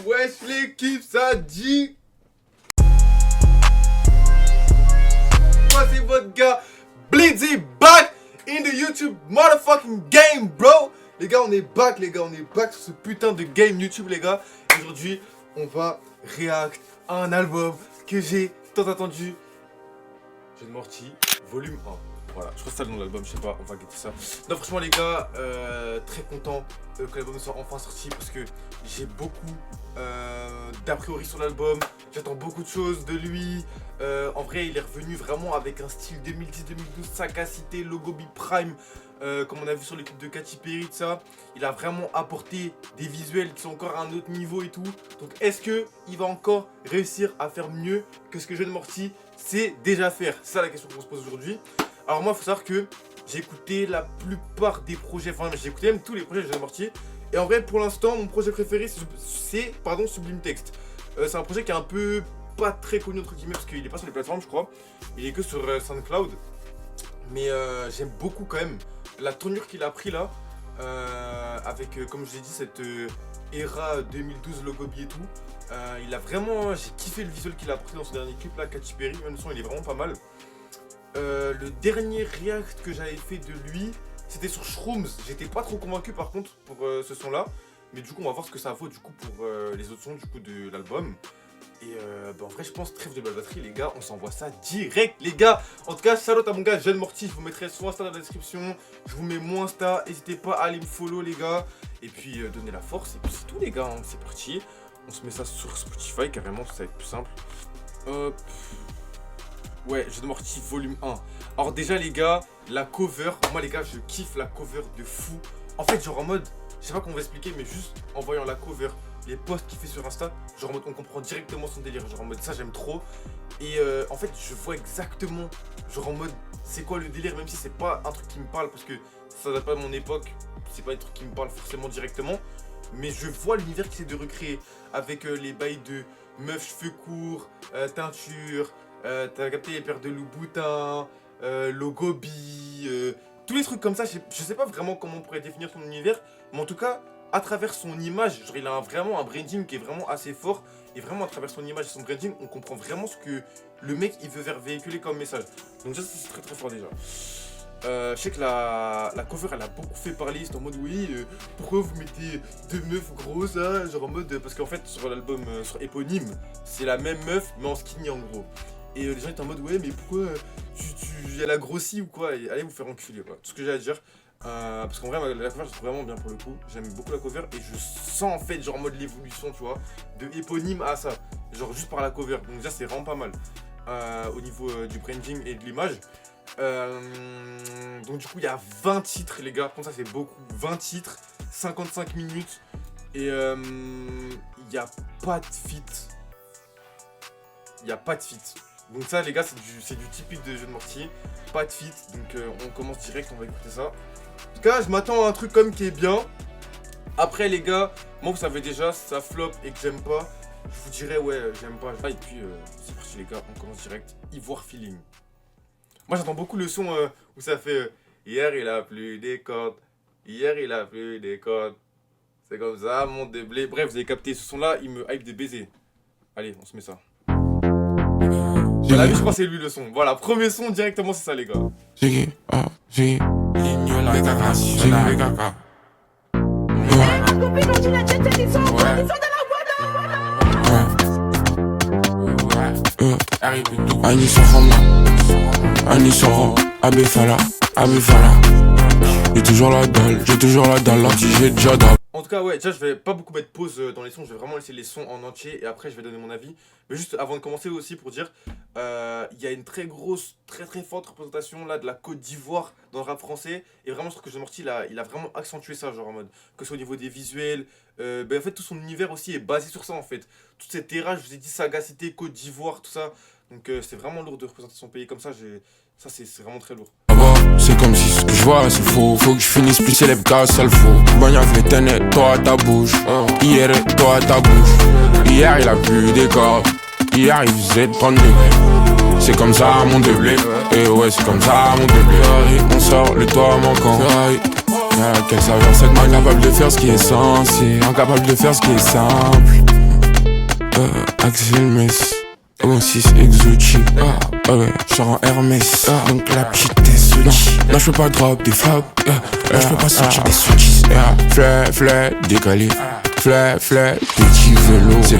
Wesh l'équipe, ça dit. Moi c'est votre gars Blitzy back in the YouTube motherfucking game bro. Les gars on est back sur ce putain de game YouTube les gars. Aujourd'hui on va react à un album que j'ai tant attendu. Jeune Morty, volume 1. Voilà, je crois que c'est ça le nom de l'album, je sais pas, on va guetter ça. Non franchement les gars, très content que l'album soit enfin sorti parce que j'ai beaucoup d'a priori sur l'album. J'attends beaucoup de choses de lui. En vrai il est revenu vraiment avec un style 2010-2012, sagacité, logo B-Prime, comme on a vu sur l'équipe de Katy Perry, tout ça. Il a vraiment apporté des visuels qui sont encore à un autre niveau et tout. Donc est-ce qu'il va encore réussir à faire mieux que ce que Jeune Morty sait déjà faire? C'est ça la question qu'on se pose aujourd'hui. Alors moi il faut savoir que j'ai écouté la plupart des projets, enfin j'ai écouté même tous les projets de Jeune Morty. Et en vrai pour l'instant mon projet préféré c'est Sublime Text. C'est un projet qui est un peu pas très connu entre guillemets parce qu'il est pas sur les plateformes je crois. Il est que sur SoundCloud. Mais j'aime beaucoup quand même la tournure qu'il a pris là. Avec comme je l'ai dit cette era 2012 logo B et tout. Il a vraiment, j'ai kiffé le visuel qu'il a apporté dans son dernier clip là, Katy Perry. Même le son il est vraiment pas mal. Le dernier react que j'avais fait de lui, c'était sur Shrooms. J'étais pas trop convaincu par contre pour ce son là. Mais du coup on va voir ce que ça vaut du coup pour les autres sons du coup de l'album. Et en vrai je pense trêve de la batterie les gars, on s'envoie ça direct les gars. En tout cas salut à mon gars Jeune Morty, je vous mettrai son Insta dans la description. Je vous mets mon Insta, n'hésitez pas à aller me follow les gars. Et puis donnez la force et puis c'est tout les gars, hein. C'est parti. On se met ça sur Spotify carrément, ça va être plus simple. Hop. Ouais, Jeune Morty volume 1. Alors déjà les gars, la cover, moi les gars je kiffe la cover de fou. En fait genre en mode, je sais pas comment vous expliquer mais juste en voyant la cover, les posts qu'il fait sur Insta, genre en mode on comprend directement son délire, genre en mode ça j'aime trop. Et en fait je vois exactement, genre en mode c'est quoi le délire, même si c'est pas un truc qui me parle parce que ça date pas de mon époque, c'est pas un truc qui me parle forcément directement. Mais je vois l'univers qu'il essaie de recréer avec les bails de meufs cheveux courts, teinture, t'as capté les paires de Louboutin, logo B, tous les trucs comme ça. Je sais pas vraiment comment on pourrait définir son univers, mais en tout cas à travers son image, genre il a vraiment un branding qui est vraiment assez fort. Et vraiment à travers son image et son branding, on comprend vraiment ce que le mec il veut faire véhiculer comme message. Donc ça c'est très très fort déjà. Je sais que la cover elle a beaucoup fait parler, c'est en mode oui, pourquoi vous mettez deux meufs grosses là, genre en mode, parce qu'en fait sur l'album, sur éponyme, c'est la même meuf mais en skinny en gros. Et les gens étaient en mode ouais mais pourquoi elle a grossi ou quoi, et allez vous faire enculer quoi, tout ce que j'ai à dire. Parce qu'en vrai la cover je trouve vraiment bien pour le coup, j'aime beaucoup la cover et je sens en fait genre en mode l'évolution tu vois, de éponyme à ça, genre juste par la cover, donc déjà c'est vraiment pas mal au niveau du branding et de l'image. Donc du coup il y a 20 titres les gars, comme ça c'est beaucoup, 20 titres, 55 minutes et il n'y a pas de feat. Il n'y a pas de feat. Donc ça les gars c'est du typique de Jeune Morty, pas de feat, donc on commence direct, on va écouter ça. En tout cas je m'attends à un truc comme qui est bien. Après les gars, moi vous savez déjà, si ça flop et que j'aime pas, je vous dirais ouais j'aime pas. Et puis c'est parti les gars, on commence direct, Ivoire Feeling. Moi j'entends beaucoup le son où ça fait hier il a plu des cordes, hier il a plu des cordes. C'est comme ça, monte des blés. Bref, vous avez capté, ce son là, il me hype des baisers. Allez, on se met ça. Voilà, je crois que c'est lui le son. Voilà, premier son directement, c'est ça les gars. Annie Soro, Abefala. J'ai toujours la dalle, j'ai déjà dalle. En tout cas ouais, déjà je vais pas beaucoup mettre pause dans les sons, je vais vraiment laisser les sons en entier et après je vais donner mon avis. Mais juste avant de commencer aussi pour dire, il y a une très grosse, très forte représentation là de la Côte d'Ivoire dans le rap français. Et vraiment je trouve que Jeune Morty il a vraiment accentué ça, genre en mode, que ce soit au niveau des visuels, en fait tout son univers aussi est basé sur ça en fait. Toute cette era, je vous ai dit sagacité, Côte d'Ivoire, tout ça. Donc c'est vraiment lourd de représenter son pays comme ça, ça c'est vraiment très lourd. C'est comme si ce que je vois c'est faux. Faut que je finisse plus célèbre car ça le faut. Bagnac vétérinaire, toi à ta bouche. Hier, toi à ta bouche. Hier il a plu des cordes. Hier il faisait 30 degrés. C'est comme ça mon déblé. Et ouais c'est comme ça mon déblé. On sort le toit manquant. Quelle saveur cette main, incapable de faire ce qui est censé, incapable de faire ce qui est simple. Axel Mess. 6 exotique, ouais, j'sors en Hermès, donc la petite est Sochi. Non, j'peux pas drop des fabs, j'peux pas sortir des switches. Fleur, décalé, fleur, petit vélo. C'est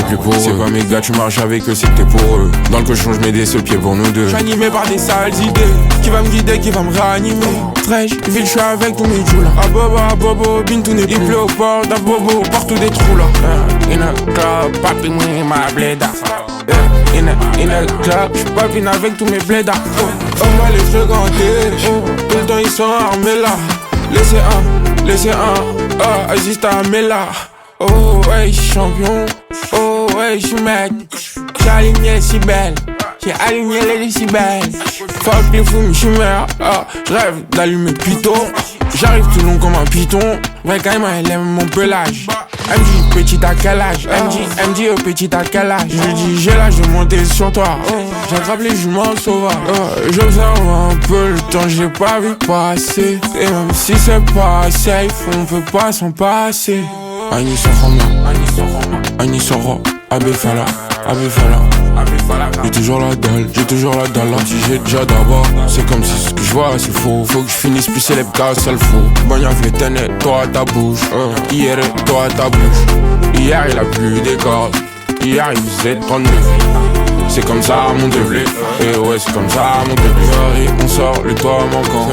plus beau, c'est pas mes gars, tu marches avec eux, c'est que t'es pour eux. Dans le cochon, j'mets des seuls pieds pour nous deux. J'suis animé par des sales idées, qui va me guider, qui va me réanimer. Fresh, vite, j'suis avec tous mes joues là. À bobo, bin tout n'est plus. Il pleut au port, d'un bobo, partout des trous là. In a club, papi, moi, ma bléda. In a club, j'suis pas vine avec tous mes blédards. On va les fréquenter, tout le temps ils sont armés là. Laissez un, assiste à Mela. Oh ouais, j'suis champion, oh ouais, j'suis mec. J'ai aligné les si belles, j'ai aligné les si belles. Fuck les fous, j'suis mère, j'rêve d'allumer plutôt. J'arrive tout long comme un python. Vrai quand elle aime mon pelage. MJ, petit à quel âge? MJ, petit à quel âge? Je lui dis, j'ai l'âge de monter sur toi. J'attrape les juments sauvages. J'observe un peu le temps, j'ai pas vu passer. Et même si c'est pas safe, on peut pas s'en passer. Anis Soro, Abefala. J'ai toujours la dalle, si j'ai déjà d'abord. C'est comme si ce que je vois c'est faux. Faut que je finisse plus célèbre car ça le faut. Bagnac les ténèbres, toi à ta bouche. Hier, toi à ta bouche. Hier il a plu des cordes. Hier il faisait 39. C'est comme ça mon déblé. Et ouais c'est comme ça mon déblé. On sort le toit manquant.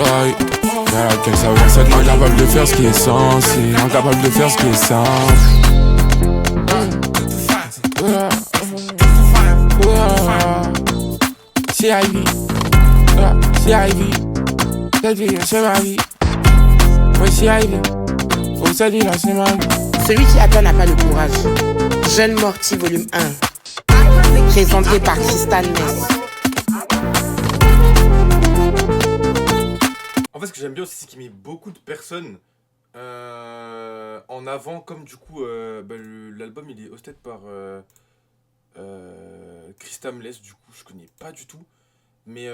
Y'a laquelle ça va s'être incapable de faire ce qui est censé. Incapable de faire ce qui est censé. C'est Ivy, cette vie c'est ma vie. Oui c'est Ivy, oh cette vie là c'est ma vie. Celui qui attend n'a pas le courage. Jeune Morty volume 1. Présenté par Crystal Mess. En fait ce que j'aime bien aussi c'est qu'il met beaucoup de personnes en avant, comme du coup l'album il est hosted par Crystal Mess, du coup je connais pas du tout, mais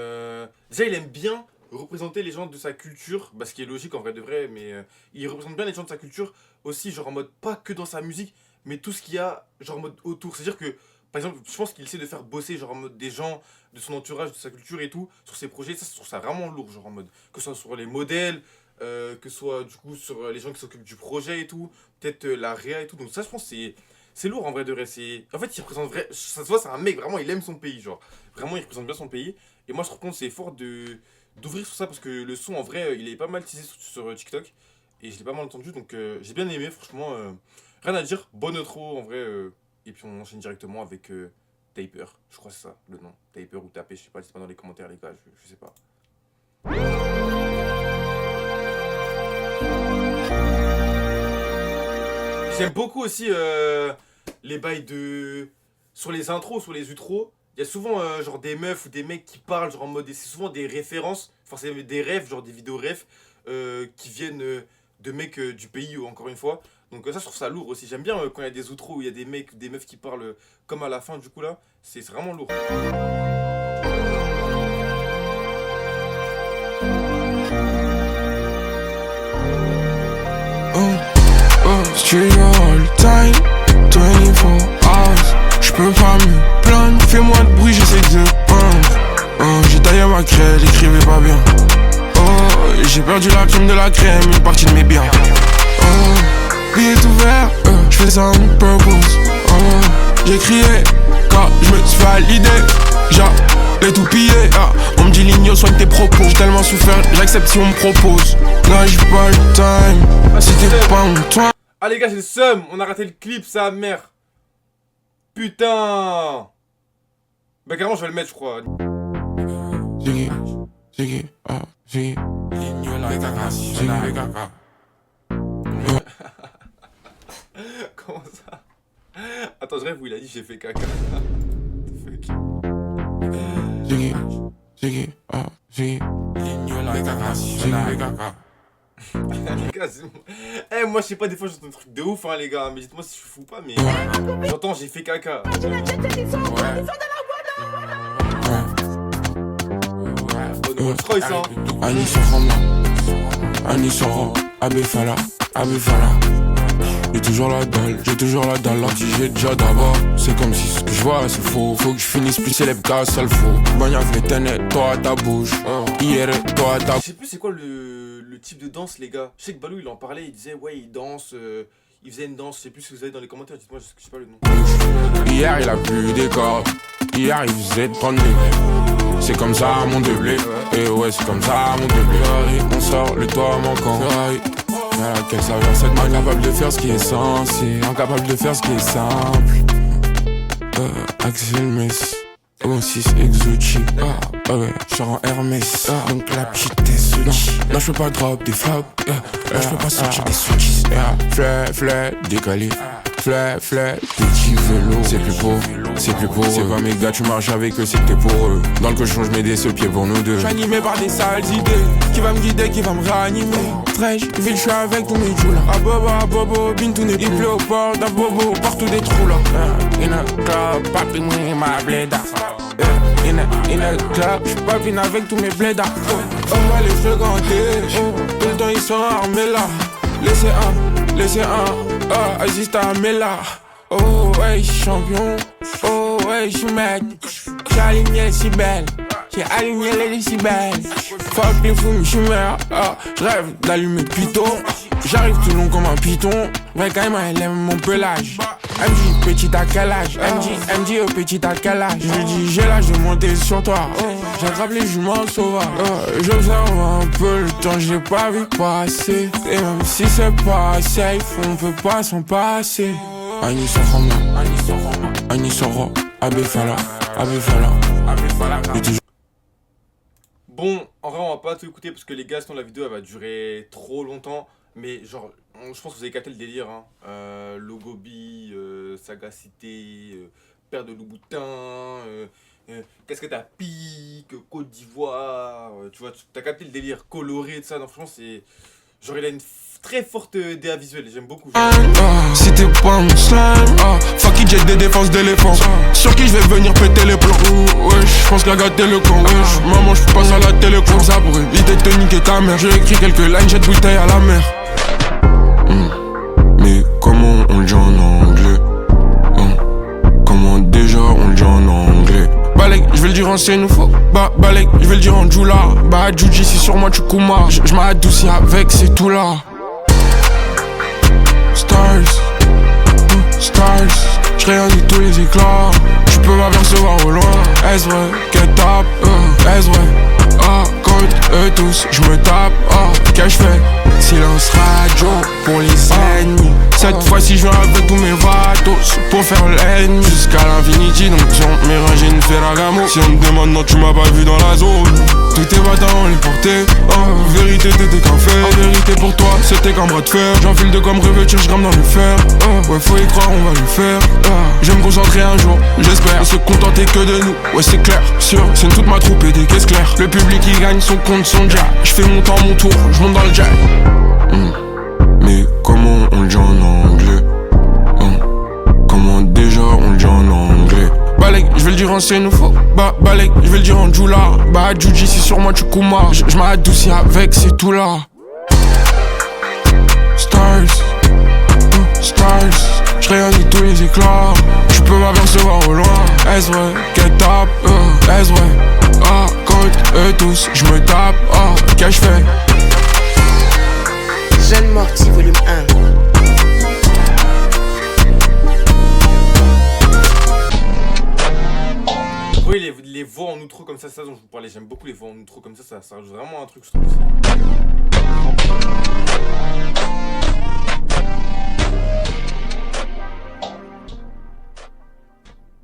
déjà il aime bien représenter les gens de sa culture, ce qui est logique en vrai de vrai, mais il représente bien les gens de sa culture aussi, genre en mode pas que dans sa musique, mais tout ce qu'il y a genre en mode autour. C'est à dire que par exemple je pense qu'il essaie de faire bosser genre en mode des gens de son entourage, de sa culture et tout sur ses projets. Ça je trouve ça vraiment lourd, genre en mode que ce soit sur les modèles, que ce soit du coup sur les gens qui s'occupent du projet et tout, peut-être la réa et tout. Donc ça je pense c'est lourd en vrai de vrai. En fait il représente vrai, ça se voit, c'est un mec vraiment, il aime son pays, genre vraiment il représente bien son pays. Et moi je trouve que c'est fort d'ouvrir sur ça, parce que le son en vrai il est pas mal teasé sur TikTok et je l'ai pas mal entendu, donc j'ai bien aimé franchement. Rien à dire, bonne intro en vrai. Et puis on enchaîne directement avec Taper, je crois que c'est ça le nom, Taper ou Taper, je sais pas, dites pas dans les commentaires les gars, je sais pas. J'aime beaucoup aussi les bails sur les intros, sur les outros. Il y a souvent genre des meufs ou des mecs qui parlent genre en mode, c'est souvent des références, forcément des rêves, genre des vidéos rêves qui viennent de mecs du pays, ou encore une fois. Donc ça je trouve ça lourd aussi. J'aime bien quand il y a des outros où il y a des mecs, des meufs qui parlent comme à la fin, du coup là, c'est vraiment lourd. Studio all time, 24 hours. J'peux pas me plaindre, fais-moi de bruit, j'essaie de j'ai taillé ma craie, elle écrivait pas bien. J'ai perdu la crème de la crème, une partie de mes biens. Billet ouvert, j'fais ça on purpose. J'ai crié, car j'me suis validé. J'allais tout piller, on me dit Ligno, soigne tes propos. J'ai tellement souffert, j'accepte si on me propose. Là j'ai pas le time, si t'es pas mon toi. Ah les gars, j'ai le seum, on a raté le clip, sa mère. Putain. Bah carrément je vais le mettre je crois. Ziggy, Comment ça? Attends, je rêve où il a dit j'ai fait caca. Ziggy. Les gars, c'est... moi je sais pas, des fois j'entends un truc de ouf les gars, mais dites-moi si je suis fou ou pas, mais j'entends j'ai fait caca. Anis Soro, Abefala. j'ai toujours la dalle, là si j'ai déjà d'abord. C'est comme si ce que je vois c'est faux. Faut que je finisse plus célèbre qu'un seul faux. Bagna véténé, toi à ta bouche. Hier, toi à ta Je sais plus c'est quoi le type de danse, les gars. Je sais que Balou il en parlait, il disait ouais, il danse, il faisait une danse. Je sais plus si vous avez dans les commentaires, dites-moi, je sais pas le nom. bouche. Hier, il a plu des cordes. Hier, il faisait 30 000. C'est comme ça mon déblé. Et ouais, c'est comme ça mon déblé. On sort le toit manquant. À laquelle ça vient cette main. Incapable de faire ce qui est censé. Incapable de faire ce qui est simple. Axel Mess. 6 exotique. Ouais, je suis en Hermès. Donc la petite est Sochi. Non, je peux pas drop des flops. Je peux pas sortir des Sochis. Fleur, décalé. Fleur, petit vélo. C'est plus beau, c'est pas mes gars, tu marches avec eux, c'était pour eux. Dans le cochon, je mets des pieds pour nous deux. Je suis animé par des sales idées. Qui va me guider, qui va me réanimer. Fresh, ville, je suis avec tous mes joues là. À bobo, bin, tout n'est plus. Il pleut au port d'un bobo, partout des trous là. In a club, papi, moi, ma bléda. In a club, j'suis pas vine avec tous mes blédas. On va les fréquenter. Tout le temps, ils sont armés là. Laissez un, Aziz Tamela. Oh ouais, champion. Oh ouais, j'suis mec. J'ai aligné si belle. J'ai aligné les décibels. Fuck les fous, j'suis mère. J'rêve d'allumer Python. J'arrive tout long comme un python. Vrai quand elle aime mon pelage. MJ, petit à quel âge? MJ, petit à quel âge? Je dis j'ai l'âge de monter sur toi. J'attrape les juments sauvages. J'observe un peu le temps, j'ai pas vu passer. Et même si c'est pas safe, on peut pas s'en passer. Aïni Soro, Abefala. Bon, en vrai on va pas tout écouter parce que les gars sinon la vidéo elle va durer trop longtemps. Mais genre, je pense que vous avez capté le délire hein. Logobi, Sagacité, Père de Louboutin, qu'est-ce que t'as pique, Côte d'Ivoire, tu vois, t'as capté le délire coloré de ça. Non franchement c'est... Genre il a une très forte DA visuelle, j'aime beaucoup. Si t'es pas mon slime, fuck it, j'ai des défenses d'éléphant. Sur qui je vais venir péter les plombs. Ouais, j'pense qu'à gâter le con. Maman, j'peux passer à la télé comme ça pour éviter de te niquer ta mère. J'ai écrit quelques lines, j'ai de bouteille à la mer. Mais comment on le dit en anglais? Comment déjà on le dit en anglais? Balek, je vais le dire en Sénoufo. Balek, je vais le dire en Djoula. Djouji, si sur moi tu Kuma. Je m'adoucis avec, c'est tout là. Stars, j'réalise tous les éclats. Tu peux m'apercevoir au loin. Est-ce vrai, get up, est-ce vrai? Côte, eux tous, j'me tape, qu'est-ce j'fais? Silence radio pour les ennemis. Cette fois-ci je viens avec tous mes vatos pour faire l'ennemi jusqu'à l'infinity. Donc si on mélange une Ferragamo. Si on me demande non tu m'as pas vu dans la zone. Tous tes bâtards on les portait. Vérité t'étais qu'un fait. En vérité pour toi c'était qu'un bras de fer. J'enfile de comme revêtir, j'gramme dans le fer. Ouais faut y croire on va le faire. Je vais me concentrer un jour, j'espère. Se contenter que de nous, ouais c'est clair. Sûr, c'est toute ma troupe et des caisses claires. Le public il gagne son compte, son jet. J'fais mon temps, mon tour, j'monte dans le jet. Mais comment on le dit en anglais? Comment déjà on le dit en anglais? Balek, je vais le dire en Sénoufo. Balek, je vais le dire en Djoula. Djouji, si sur moi tu Kuma. Je m'adoucis avec, c'est tout là. Stars, j'réalise tous les éclats. Tu peux m'apercevoir au loin. Est-ce vrai, get up, est-ce vrai? Côte, eux tous, j'me tape, qu'est-ce j'fais? Jeune Morty, volume 1. Oui, les voix en outro comme ça dont je vous parlais, j'aime beaucoup les voix en outro comme ça rajoute vraiment un truc, je trouve.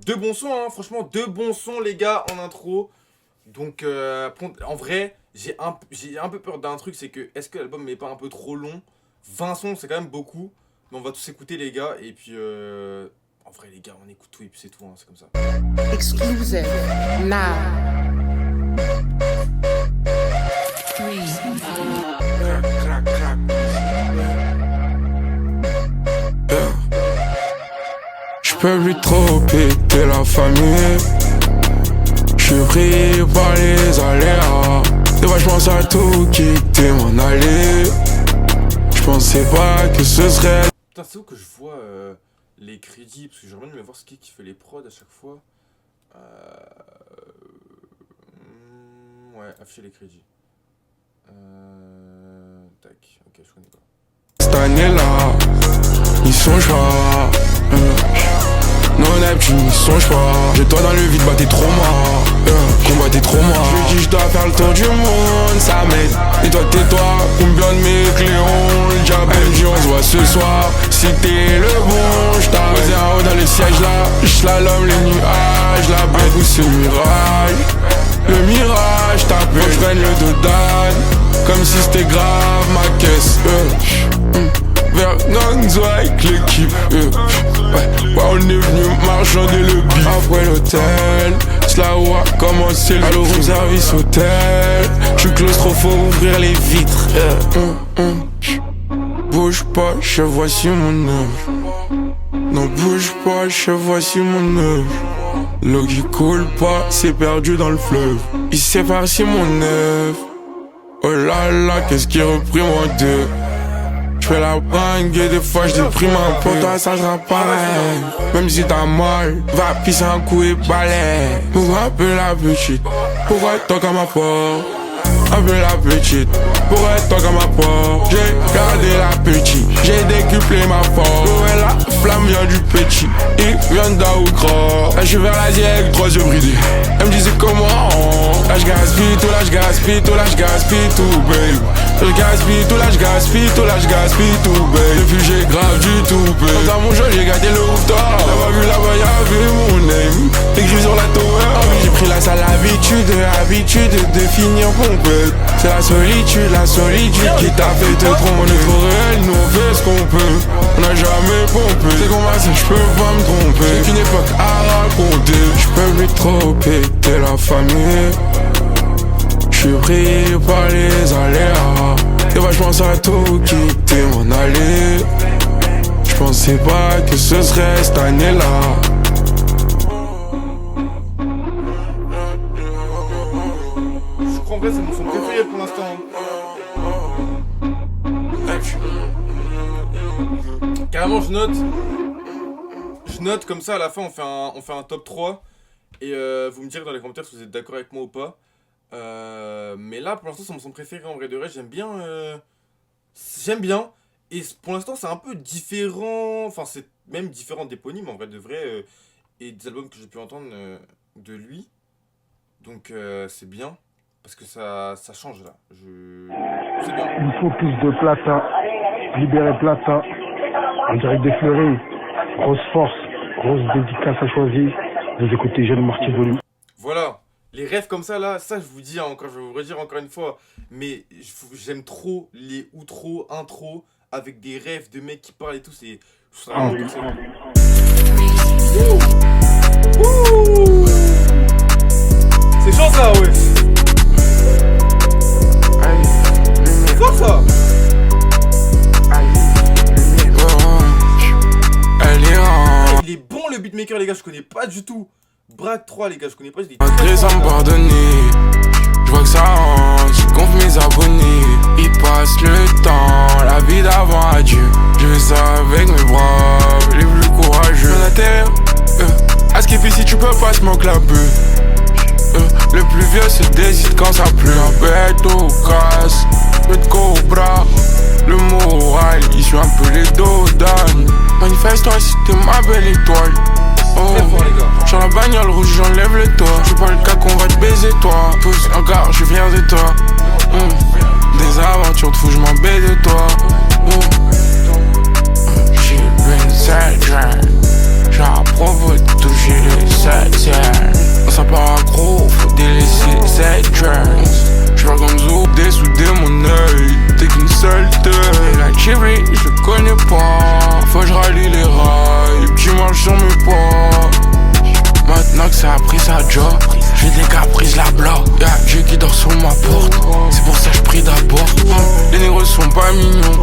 Deux bons sons, hein, franchement, deux bons sons, les gars, en intro. Donc, en vrai, j'ai un peu peur d'un truc, c'est que, est-ce que l'album n'est pas un peu trop long? 20 sons, c'est quand même beaucoup. Mais on va tous écouter, les gars, et puis, en vrai, les gars, on écoute tout, et puis c'est tout, hein, c'est comme ça. Exclusive, now. J'peux plus trop péter la famille. J'suis pris par les aléas. Des fois j'pense à tout quitter, m'en aller. J'pensais pas que ce serait... Putain, c'est où que je vois les crédits? Parce que j'aimerais bien voir ce qui fait les prods à chaque fois. Ouais, afficher les crédits. Tac, ok, je connais pas. Cette année-là, ils songent pas. Non, Neptune, ils songent pas. J'ai toi dans le vide, bah t'es trop mort. Combat, t'es trop mort. Je lui dis, je dois faire le tour du monde, ça m'aide. Et toi, tais-toi, combien de mes cléons? Le diable me dit, on se voit ce soir. Si t'es le bon, j't'arrête. Posé en haut dans le siège là, j'slalom les nuages. La bête, où c'est le mirage. Le mirage, t'appelle, je prenne le dos d'âne. Comme si c'était grave ma caisse. Vers Gonzo avec l'équipe. Ouais, on est venu marchander le beat. Après l'hôtel, cela où a commencé le room service hôtel. J'suis claustrophobe, ouvrir les vitres. Bouge pas, je voici mon œuvre. Non, bouge pas, je voici mon œuvre. L'eau qui coule pas, c'est perdu dans le fleuve. Il sépare si mon œuvre. Oh là là, qu'est-ce qui reprime en deux? J'fais la bringue et des fois j'déprime un peu. Pour toi ça sera pareil. Même si t'as mal, va pisser un coup et balai. Pourquoi un peu la petite? Pourquoi toi comme ma porte? Un peu la petite. Pourquoi toi comme ma porte? J'ai gardé la petite. J'ai décuplé ma force. Ouais, la flamme vient du petit. Il vient d'Aoukra. Là j'suis vers l'Asie avec 3 yeux bridés. Elle me disait comment? Là j'gaspille tout, là j'gaspille tout, là j'gaspille tout, babe. Je gaspille tout, là j'gaspille tout, là j'gaspille tout, babe. Depuis j'ai grave du tout, babe. Dans mon jeu j'ai gardé le rooftop. T'as pas vu là-bas, y'avait mon name écrit sur la tower. Ah oui, j'ai pris la sale habitude de finir pompette. C'est la solitude qui t'a fait te tromper. On est trop réel, nous on fait ce qu'on peut. On n'a jamais pompé. C'est qu'on m'a dit j'peux pas me tromper. J'ai qu'une époque à raconter. J'peux plus trop péter la famille. J'suis pris par les aléas. Et bah j'pense à tout quitter, m'en aller. J'pensais pas que ce serait cette année-là. Je crois en vrai c'est mon son préféré pour l'instant. Carrément je note comme ça à la fin on fait un top 3. Et vous me direz dans les commentaires si vous êtes d'accord avec moi ou pas. Mais là pour l'instant c'est mon son préféré en vrai de vrai. J'aime bien. Et pour l'instant c'est un peu différent. Enfin c'est même différent d'Éponyme en vrai de vrai. Et des albums que j'ai pu entendre de lui. Donc c'est bien. Parce que ça change là. C'est bien. Il faut plus de Plata. Libérer Plata. En direct des Fleuris. Grosse force. Grosse dédicace à choisir. Vous écoutez Jeune Mortier Volume. Voilà. Les rêves comme ça là, ça je vous dis encore, je vais vous redire encore une fois. Mais j'aime trop les outros, intros. Avec des rêves de mecs qui parlent et tout. C'est vraiment comme ça. Ouh. C'est chaud ça ouais. C'est fort ça. Il est bon le beatmaker les gars, je connais pas du tout. Braque 3 les gars, je connais pas du tout. Entrée sans me pardonner. Je vois que ça rentre, je gonfle mes abonnés. Ils passent le temps, la vie d'avant adieu. Je fais ça avec mes bras, les plus courageux. Je atterrir, à ce qui fait si tu peux pas se manque la peu. Le plus vieux se décide quand ça pleut. La bête au casse, le cobra. Le moral, ils sont un peu les dos d'âne. Manifeste-toi si t'es ma belle étoile. Oh, sur la bagnole rouge, j'enlève le toit. C'est pas le cas qu'on va te baiser, toi. Pousse encore, je suis fier de toi. Des aventures de fou, je m'en baie de toi. J'ai une cette j'approuve de toucher les 7. Ça part gros, faut délaisser cette jeune. J'vois comme Zou, dessouder mon œil. T'es qu'une seule tête. La Chivry, je le connais pas. Faut que je rallie les rails. Tu marches sur mes pas. Maintenant que ça a pris sa job, j'ai des caprices la bloc. Y'a Dieu qui dort sur ma porte. C'est pour ça que je prie d'abord. Les négros sont pas mignons.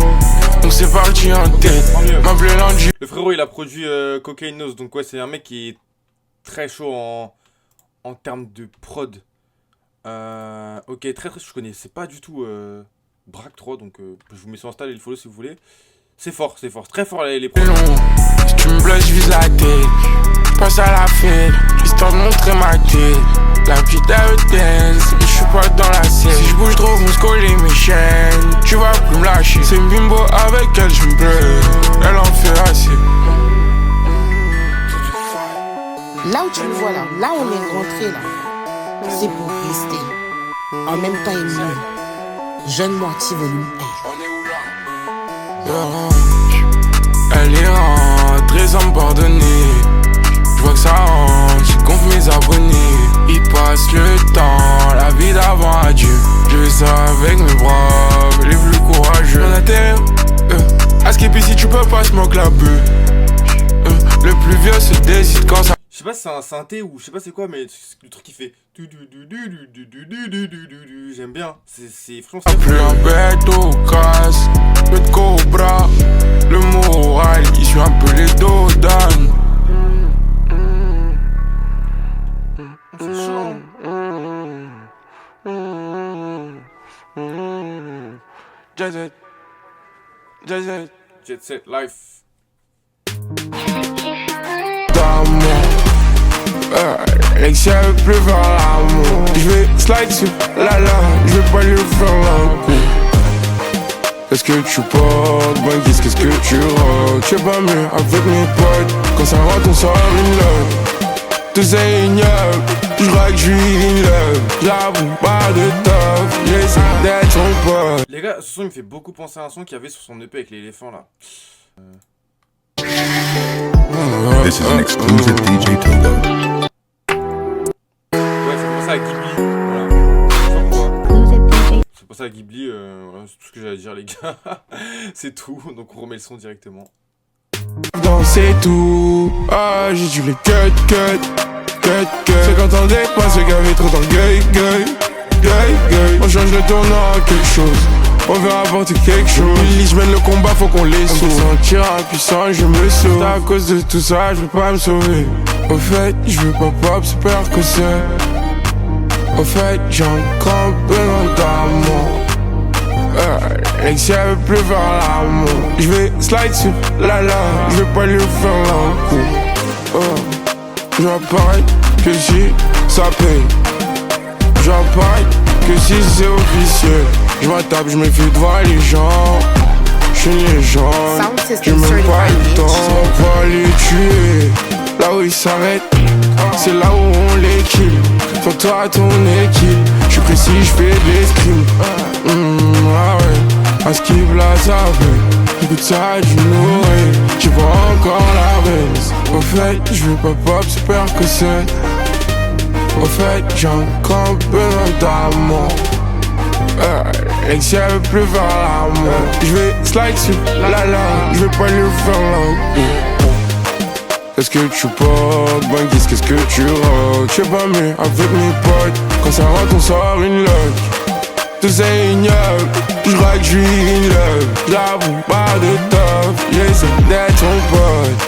Donc c'est parti en tête. M'appelait lundi. Le frérot il a produit Cocaine Nose. Donc ouais c'est un mec qui est très chaud en termes de prod. Ok très je connaissais pas du tout Braque 3. Donc je vous mets sur Insta et le follow si vous voulez. C'est fort, très fort les C'est long, si tu me blesses, je vise la tête. Je passe à la fête, histoire de montrer ma tête. La petite dance, je suis pas dans la scène. Si je bouge trop, vont se coller mes chaînes. Tu vas plus me lâcher, c'est une bimbo avec elle, je me plais. Elle en fait assez. Là où tu le vois là où on est rentré là, c'est pour rester. En même temps et mieux. Jeune Morty volume 1. Elle est rentrée sans me pardonner. Je vois que ça rentre, je gonfle mes abonnés. Ils passent le temps, la vie d'avant adieu. Je fais ça avec mes braves, les plus courageux. On atterre, à skip ici tu peux pas smoke la bœuf. Le plus vieux se décide quand ça. Je sais pas si c'est un synthé ou je sais pas c'est quoi, mais le truc qui fait. J'aime bien. C'est franchement Plus un bête au casse, peu de cobra. Le moral, il suit un peu les dos d'âne. c'est chaud. Jet Set Life. D'amour, Alexia veut plus faire l'amour. Je vais slide sur la je vais pas lui faire un coup. Qu'est-ce que tu portes, banquise, qu'est-ce que tu rock? J'sais pas mieux avec mes potes. Quand ça rentre, on sort une love. Tout c'est ignoble, j'crois que j'suis in love. J'avoue, pas de top, j'essaie d'être son pote. Les gars, ce son il me fait beaucoup penser à un son qu'il y avait sur son EP avec l'éléphant là. This is an exclusive DJ Togo. Ouais, c'est pour ça à Ghibli. Voilà. Sans quoi. C'est pour ça à Ghibli, voilà, c'est tout ce que j'ai à dire les gars. C'est tout, donc on remet le son directement. C'est tout, ah j'ai dû les cut. C'est quand on dépasse le gavé trop dans le gueule. On change le tournant à quelque chose, on veut apporter quelque chose. Billy, je mène le combat, faut qu'on les sauve. On me sentir impuissant, je me sauve. C'est à cause de tout ça, je veux pas me sauver. Au fait, je veux pas pop, c'est peur que c'est. Au fait, j'ai encore besoin d'amour. Alexia veut plus faire l'amour. Je vais slide sur la je vais pas lui faire un coup. J'apparais que si ça paye. J'apparais que si c'est officiel. Je m'attape, je me fais devant les gens. Je suis une légende. J'ai même pas le temps, on va les tuer. Là où ils s'arrêtent, c'est là où on les kill. Faut toi ton équipe, je suis précis, je fais de l'escrime. Ah ouais, à ce qui là ça fait. J'écoute ça du nourri, tu vois encore la baisse. Au fait, je veux pas pop, c'est peur que c'est. Au fait, j'ai encore besoin d'amour. Alexia veut plus faire l'amour. Je vais slide sur la je vais pas lui faire l'amour. Qu'est-ce que tu portes, banquise, qu'est-ce que tu rock? J'sais pas mieux avec mes potes. Quand ça rentre, on sort une lock. Tout c'est ignoble, j'crois que j'suis in love. J'avoue, pas de top, j'essaie d'être son pote.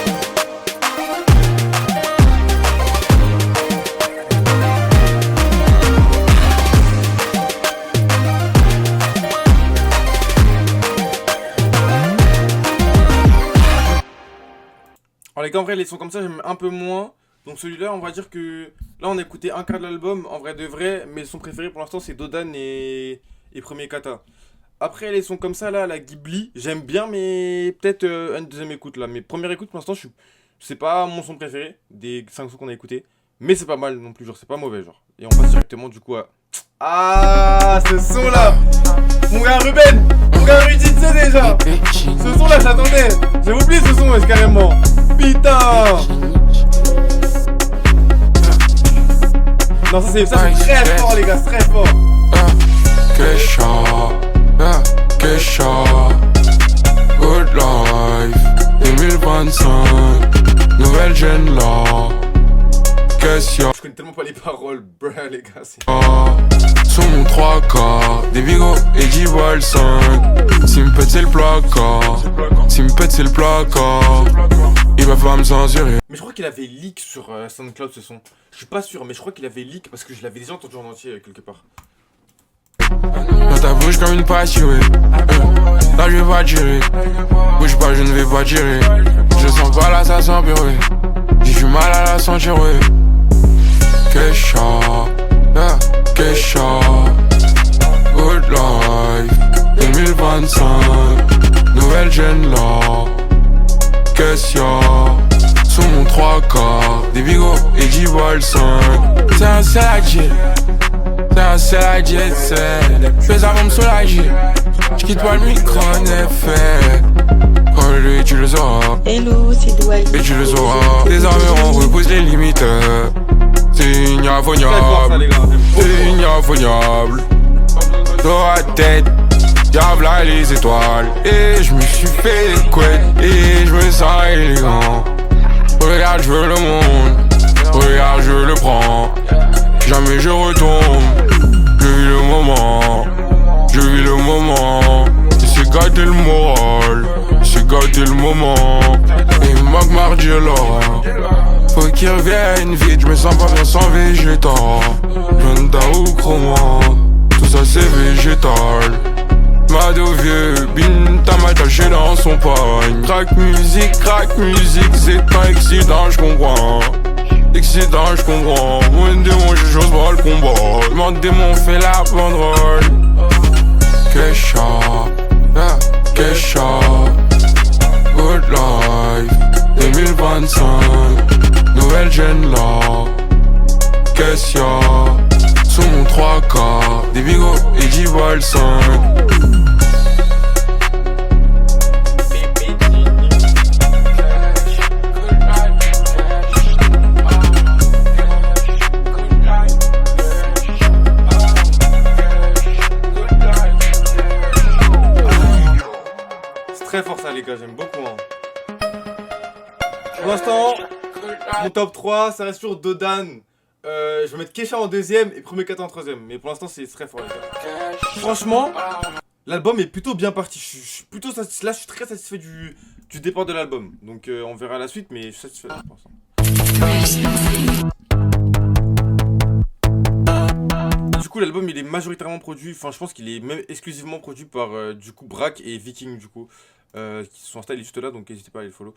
Alors les gars, en vrai les sons comme ça j'aime un peu moins. Donc celui-là on va dire que là on a écouté un quart de l'album en vrai de vrai. Mes sons préférés pour l'instant c'est Dodan et Premier Kata. Après les sons comme ça là, la Ghibli, j'aime bien mais peut-être une deuxième écoute là. Mais première écoute pour l'instant c'est pas mon son préféré des 5 sons qu'on a écouté. Mais c'est pas mal non plus, genre c'est pas mauvais genre. Et on passe directement du coup à... Ah ce son là, mon gars Ruben, mon gars Rudy tu sais déjà. Ce son là j'attendais, j'ai oublié ce son wesh carrément. Putain. Non ça c'est très fort les gars, c'est très fort. Kesha, Good Life, 2025, nouvelle gêne là. Question. Je connais tellement pas les paroles, bruh les gars c'est... Sur mon 3 quarts, des Vigo et 10 balles 5. Si me pète c'est le placard, si me pète c'est le placard. Il va pas me censurer. Mais je crois qu'il avait leak sur SoundCloud ce son. Je suis pas sûr mais je crois qu'il avait leak parce que je l'avais déjà entendu en entier quelque part. Dans ta bouche comme une passionnée. Là je vais pas tirer. Bouge pas, je ne vais pas tirer. Je sens pas là, ça sent purée. J'ai du mal à la sentir, ouais. Kesha, yeah, Kesha. Good life, 2025. Nouvelle gêne là. Qu'est-ce y'a? Sous mon 3 quarts, des bigots et 10 balles 5. C'est un seul à jet. C'est un seul à jet set. Fais ça pour me soulager. J'quitte pas le micro en effet. Lui tu le sauras. Hello, c'est Dua Lipa. Et tu le sauras. Désormais on repousse les limites. C'est ignoble. C'est ignoble. Dans la tête, diable à les étoiles. Et je me suis fait des couettes. Et je me sens élégant. Regarde, je veux le monde. Regarde, je le prends. Jamais je retombe. Je vis le moment. Je vis le moment. Et c'est gâter le moral. C'est gâter le moment. Et il manque mardi Laura. Faut qu'il revienne vite. Je me sens pas bien sans végétal. Jonta ou chroma. Tout ça c'est végétal. Mado vieux, bin, t'as m'attaché dans son pagne. Crack musique, c'est un accident, j'comprends. Excitant, j'comprends. Mon démon, j'ose pas le combat. Mon démon fait la banderole. Kesha, yeah, Kesha. Good life, 2025. Nouvelle gêne là. Qu'est-ce y'a? Sous mon 3 quarts, des bigots et 10 balles 5. C'est très fort ça les gars, j'aime beaucoup hein. Pour l'instant, mon top 3, ça reste toujours Dodan. Je vais mettre Kesha en deuxième et Premier Kata en troisième. Mais pour l'instant c'est très fort les gars. Franchement, l'album est plutôt bien parti. Je suis plutôt satisfait. Là je suis très satisfait du départ de l'album. Donc on verra la suite mais je suis satisfait pour l'instant. Du coup l'album il est majoritairement produit. Enfin je pense qu'il est même exclusivement produit par du coup Brack et Viking du coup. Qui sont installés juste là donc n'hésitez pas à les follow.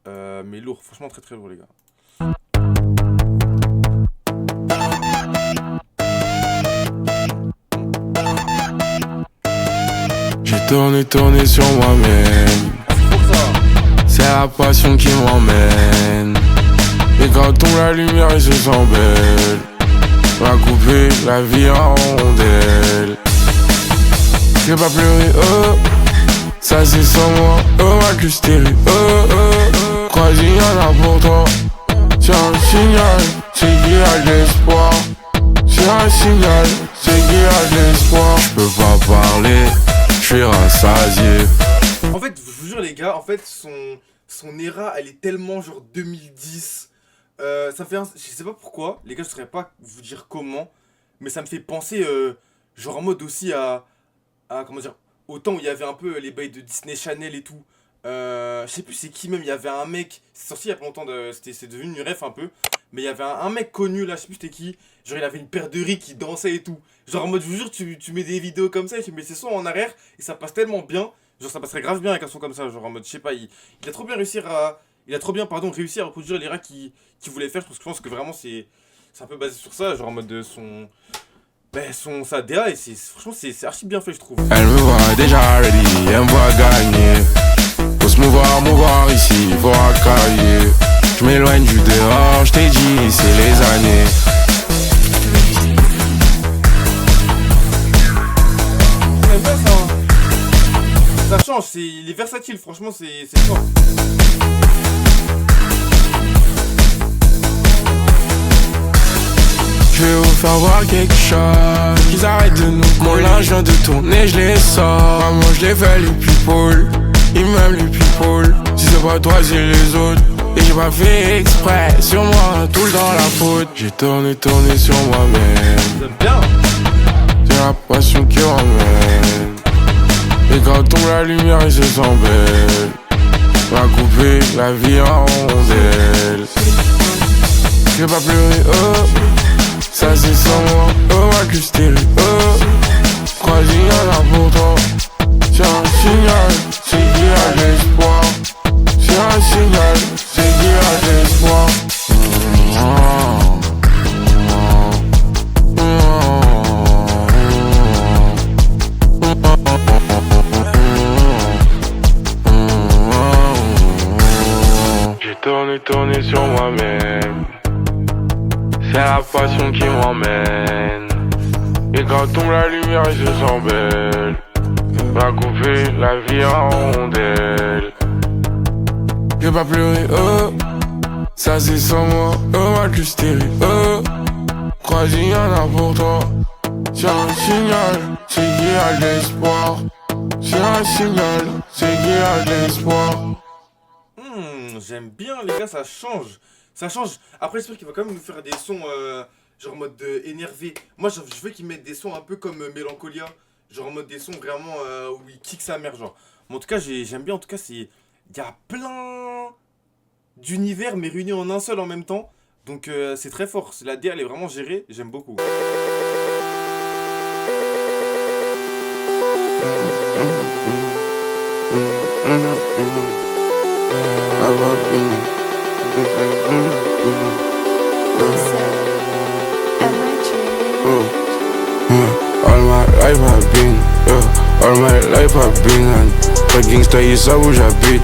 Mais lourd, franchement très très lourd les gars. J'ai tourné sur moi-même. C'est la passion qui m'emmène. Et quand tombe la lumière, il se sent belle. On va couper la vie en rondelles. Je vais pas pleurer, oh. Ça c'est sans moi, oh ma clustérie, oh oh oh. Croisé y'en a pour toi. C'est un signal, c'est qu'il y a de l'espoir. C'est un signal, c'est qu'il y a de l'espoir. Je peux pas parler. Je suis rassasié. En fait, je vous jure les gars, en fait son era elle est tellement genre 2010. Ça fait je sais pas pourquoi, les gars je saurais pas vous dire comment, mais ça me fait penser genre en mode aussi à comment dire, au temps où il y avait un peu les bails de Disney Channel et tout. Je sais plus c'est qui même, il y avait un mec, c'est sorti il y a pas longtemps, c'est devenu une ref un peu. Mais il y avait un mec connu là, je sais plus c'était qui. Genre il avait une paire de riz qui dansait et tout. Genre en mode je vous jure tu mets des vidéos comme ça et tu mets ses sons en arrière et ça passe tellement bien. Genre ça passerait grave bien avec un son comme ça. Genre en mode je sais pas, il a trop bien réussi à reproduire les rats qu'il voulait faire. Parce que je pense que vraiment c'est un peu basé sur ça. Genre en mode de sa DA et franchement c'est archi bien fait je trouve. Elle me voit déjà ready, elle me voit gagner. Faut se mouvoir ici, faut racailler. Je m'éloigne du dehors, je t'ai dit, c'est les années. J'aime bien ça. Ça change, il est versatile, franchement c'est fort. Je vais vous faire voir quelque chose. Qu'ils arrêtent de nous. Mon linge vient de tourner, je les sors. Maman, je les fais les people. Ils m'aiment les people. Si c'est pas toi, c'est les autres. Et j'ai pas fait exprès. Sur moi, tout le temps la faute. J'ai tourné sur moi-même. J'aime bien. C'est la passion qui m'emmène. Et quand tombe la lumière, il se sent belle. On va couper la vie en rondelles. Je vais pas pleurer, oh. Ça c'est sans moi, oh ma clustérie, oh. Croisé y'en a pour toi. C'est un signal. tourner sur moi-même. C'est la passion qui m'emmène. Et quand tombe la lumière, elle se sent belle. Va couper la vie en rondelles. Je vais pas pleurer, oh. Ça c'est sans moi, oh ma hystérie, oh. Crois qu'il y en a pour toi. C'est un signal, c'est qu'il y a de l'espoir. C'est un signal, c'est qu'il y a de l'espoir. J'aime bien les gars, ça change. Ça change. Après j'espère qu'il va quand même nous faire des sons genre en mode énervé. Moi je veux qu'il mette des sons un peu comme Mélancolia. Genre en mode des sons vraiment où il kick sa mère genre. Mais en tout cas j'aime bien, en tout cas il y a plein d'univers mais réunis en un seul en même temps. Donc c'est très fort. La DA elle est vraiment gérée, j'aime beaucoup. All my life I've been Vrai gangsta il sait où j'habite,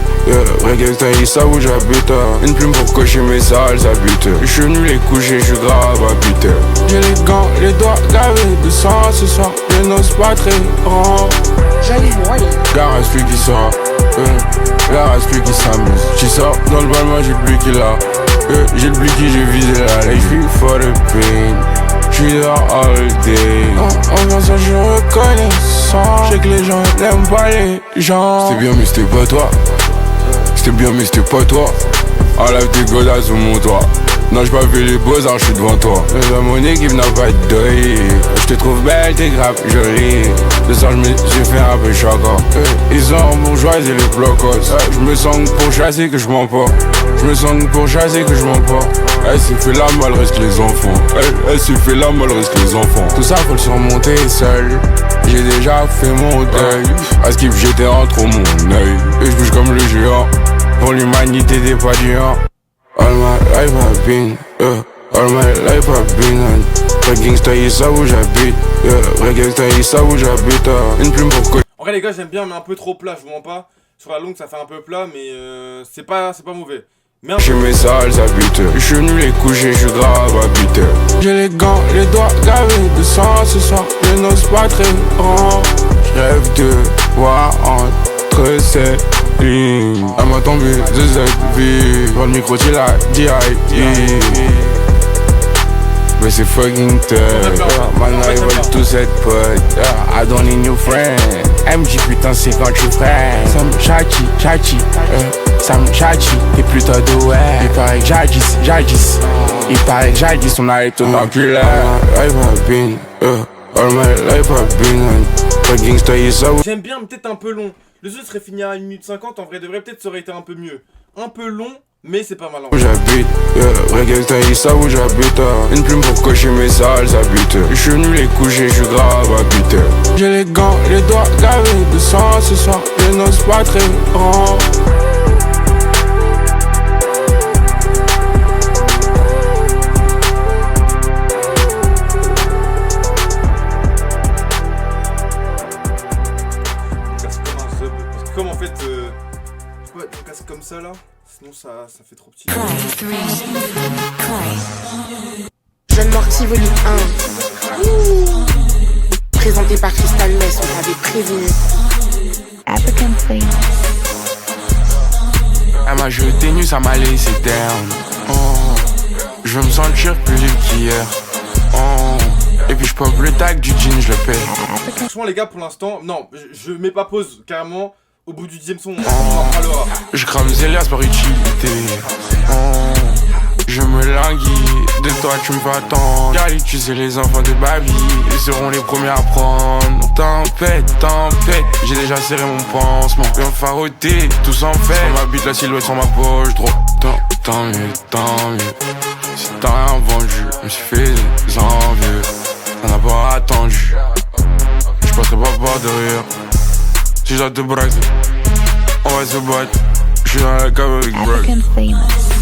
vrai gangsta il sait où j'habite. Une plume pour cocher mes sales habitudes. Je suis venu les coucher, je suis grave habité. J'ai les gants, les doigts gravés de sang ce soir. Je n'ose pas très grand. Gare à celui qui sort, gare à celui qui s'amuse. Tu sors dans le bal, moi j'ai le bleu qui l'a. J'ai le bleu qui j'ai visé la life. J'suis for the pain. J'suis dehors all day. En ça je reconnais ça. J'sais que les gens n'aiment pas les gens. C'était bien mais c'était pas toi. C'était bien mais c'était pas toi. Enlève tes godasses sous mon toit. Non j'ai pas fait les beaux-arts, j'suis devant toi. Mon équipe n'a pas de deuil. J'te trouve belle, t'es grave, jolie. De ça j'ai fait un peu choquant. Ils sont bourgeois et les blocos. J'me sens pour chasser que j'mens pas. J'me sens pour chasser que j'mens pas. Elle s'est fait la mal, reste les enfants. Elle s'est fait la mal, reste les enfants. Tout ça faut le surmonter seul. J'ai déjà fait mon deuil. À ce kiff j'étais en trop mon œil. Et j'bouge comme le géant. Pour l'humanité des pas géants. All my life I've been, all my life I've been. Vrai gangsta il sait où j'habite, vrai gangsta il sait où j'habite. Une plume pour coller. En vrai les gars j'aime bien mais un peu trop plat, je vous mens pas. Sur la longue ça fait un peu plat mais c'est pas mauvais. J'ai mes sales habitudes. Je suis venu les coucher, je suis grave habité. J'ai les gants, les doigts gravés de sang ce soir. Je n'ose pas très grand. Je rêve de voir entre ces lignes. Elle m'a tombé de cette vie. Dans le micro tu l'as dit. Mais c'est fucking tough. Maintenant ils veulent tous être potes. I don't need new friends. MJ putain c'est quand tu frère. Ça me chachi. Ça me chachi, t'es plutôt doué. Il paraît que jadis. Il paraît que jadis, on a été enculé. All my life I've been, all my life I've been. Gangsta, il sait où. J'aime bien, mais peut-être un peu long. Le jeu serait fini à 1 minute 50, en vrai de vrai, peut-être ça aurait été un peu mieux. Un peu long, mais c'est pas mal en vrai. J'habite, vrai gangsta, il sait où j'habite. Une plume pour cocher mes sales habitudes. Je suis venu les coucher, je suis grave habité. J'ai les gants, les doigts gravés de sang ce soir. Je n'ose pas très grand. Comme en fait, ouais, on casse comme ça là, sinon ça fait trop petit. Jeune Morty volume 1. Présenté par Crystal Mess, on t'avait prévenu. African Flame. Elle m'a jeté nu, ça m'a laissé terne. Je veux me sentir plus libre qu'hier. Et puis je pop le tag du jean, je le paie. Franchement les gars, pour l'instant, non, je mets pas pause carrément. Au bout du 10e son, on en parlera. Je crame Zélias par utilité. Je me languis, de toi tu me vas attendre. Car tu sais les enfants de Babi, ils seront les premiers à prendre. Tempête, j'ai déjà serré mon pansement. Bien faroté, tous en fait. Sur ma bite, la silhouette sur ma poche, trop. Tant mieux. Si t'as rien vendu, je me suis fait des envieux. T'en as pas attendu. Je passerai pas par derrière. Si j'ai te braque, on va se battre. J'suis dans la cave avec Brack.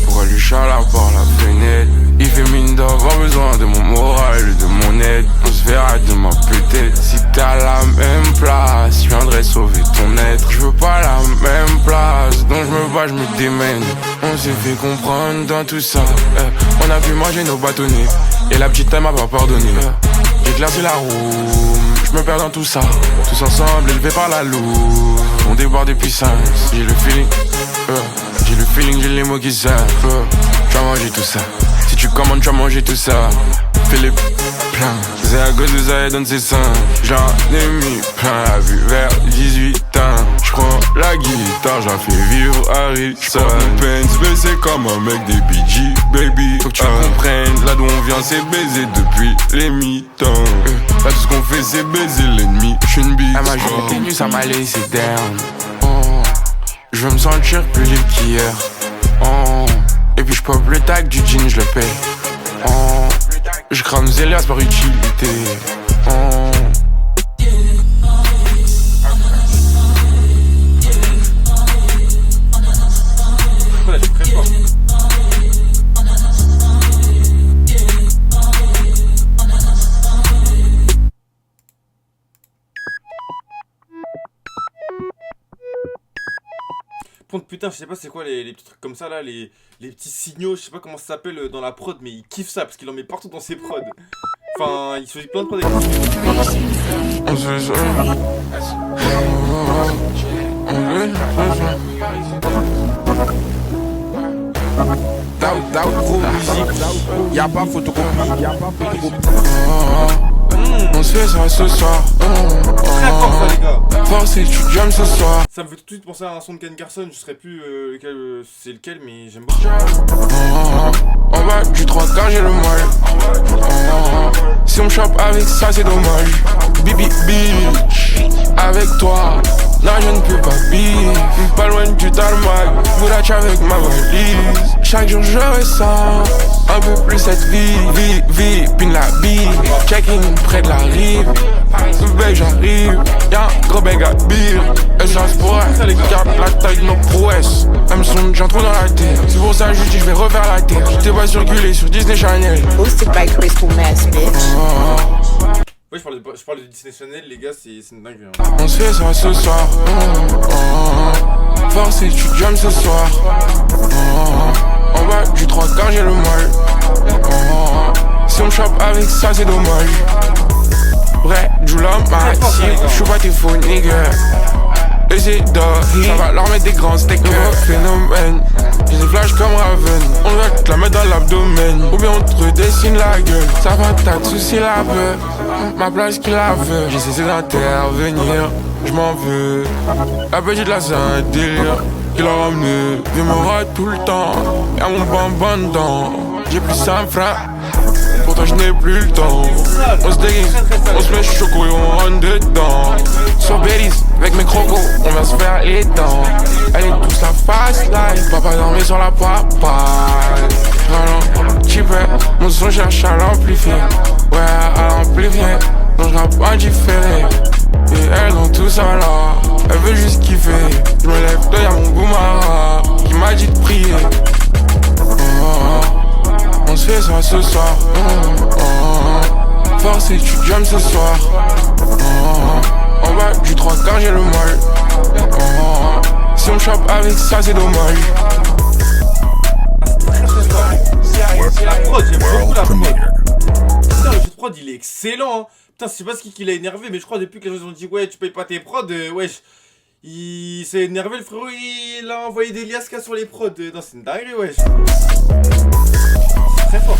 Pourquoi lui chala par la fenêtre? Il fait mine d'avoir besoin de mon moral et de mon aide. On se verra demain peut-être. Si t'es à la même place, je viendrai sauver ton être. Je veux pas la même place, donc je me bats, je me démène. On s'est fait comprendre dans tout ça. On a pu manger nos bâtonnets et la petite elle m'a pas pardonné. J'ai classé la roue, je me perds dans tout ça. Tous ensemble élevés par la loupe. On déborde de puissance. J'ai le feeling, j'ai les mots qui savent. Tu vas manger tout ça. Si tu commandes, tu vas manger tout ça. Fais les plein. C'est à cause de ça et donne ses seins. J'en ai mis plein la vue vers 18 ans. J'prends la guitare, j'la fais vivre Harrison. Pence baissé comme un mec des BG, baby. Faut que tu comprennes, là d'où on vient c'est baiser depuis les mi-temps. Là tout ce qu'on fait c'est baiser l'ennemi. J'suis une bitch. Elle m'a joué nu, ça m'a laissé down. Je veux me sentir plus libre qu'hier. Et puis j'pop le tag du jean, je le paye. Je crame Zélias par utilité. Putain, je sais pas c'est quoi les petits trucs comme ça là, les petits signaux, je sais pas comment ça s'appelle dans la prod, mais il kiffe ça parce qu'il en met partout dans ses prods. Enfin, il choisit plein de prods avec Y'a pas photocopie. On se fait ça ce soir. Très fort ça les gars. Forcé, tu jammes ce soir. Ça me fait tout de suite penser à un son de Ken Garson, je saurais plus c'est lequel, mais j'aime beaucoup. En bas du 3 quarts j'ai le mal. Si on me chope avec ça c'est dommage. Bibi bitch, avec toi, là je ne peux pas vivre. Pas loin du tarmac, bourrache avec ma valise. Chaque jour je ressens un peu plus cette vie, pine la bille. Check-in près de la rive, bébé j'arrive. Y'a un gros bec à bire, et ça se pourrait. Garde la taille de nos prouesses. Elle me sonne, j'ai un trou dans la terre. C'est pour ça que je dis je vais refaire la terre. Je t'ai pas circulé sur Disney Channel. Hosted by Crystal Mass, bitch. Ouais, je parle de Disney Channel, les gars, c'est une dinguerie. On se fait ça ce soir. Forcé, tu jammes ce soir. En bas du 3 quarts j'ai le mal. Si on me chope avec ça c'est dommage. Vrai, Jula m'a je suis pas tes faux niggas. Et c'est doggy, ça va leur mettre des grands steaks. Nouveau phénomène, j'ai des flashs comme Raven. On va te la mettre dans l'abdomen, ou bien on te redessine la gueule. Ça va t'as de soucis la peur, ma place qui la veut. J'ai cessé d'intervenir, je m'en veux. La petite là c'est un délire, qui l'a ramené. Viens me rate tout le temps, y'a mon bambin dedans. J'ai plus 5 francs, pourtant je n'ai plus le temps. On se déguise, on se met choco et on rentre dedans. Sur Bélis, avec mes crocos, on va se faire les dents. Elle est tous la fast life, papa dormait sur la papaye. Cheaper, mon son cherche à l'amplifier. Ouais, à l'amplifier, donc je rappe indifféré. Et elles ont tout ça là, elle veut juste kiffer. Je me lève tôt, y'a mon boumara qui m'a dit de prier. On se fait ça ce soir. Forcé, tu jammes ce soir. En bas du 3 quarts j'ai le mal. Si on me chope avec ça c'est dommage. C'est la prod, j'aime beaucoup la prod. Putain, le jeu de prod il est excellent hein. Putain, je sais pas ce qui l'a énervé, mais je crois depuis que les gens ont dit ouais tu payes pas tes prods, wesh. Il s'est énervé le frérot, il a envoyé des liaskas sur les prods. Non c'est une dinguerie wesh. Très fort.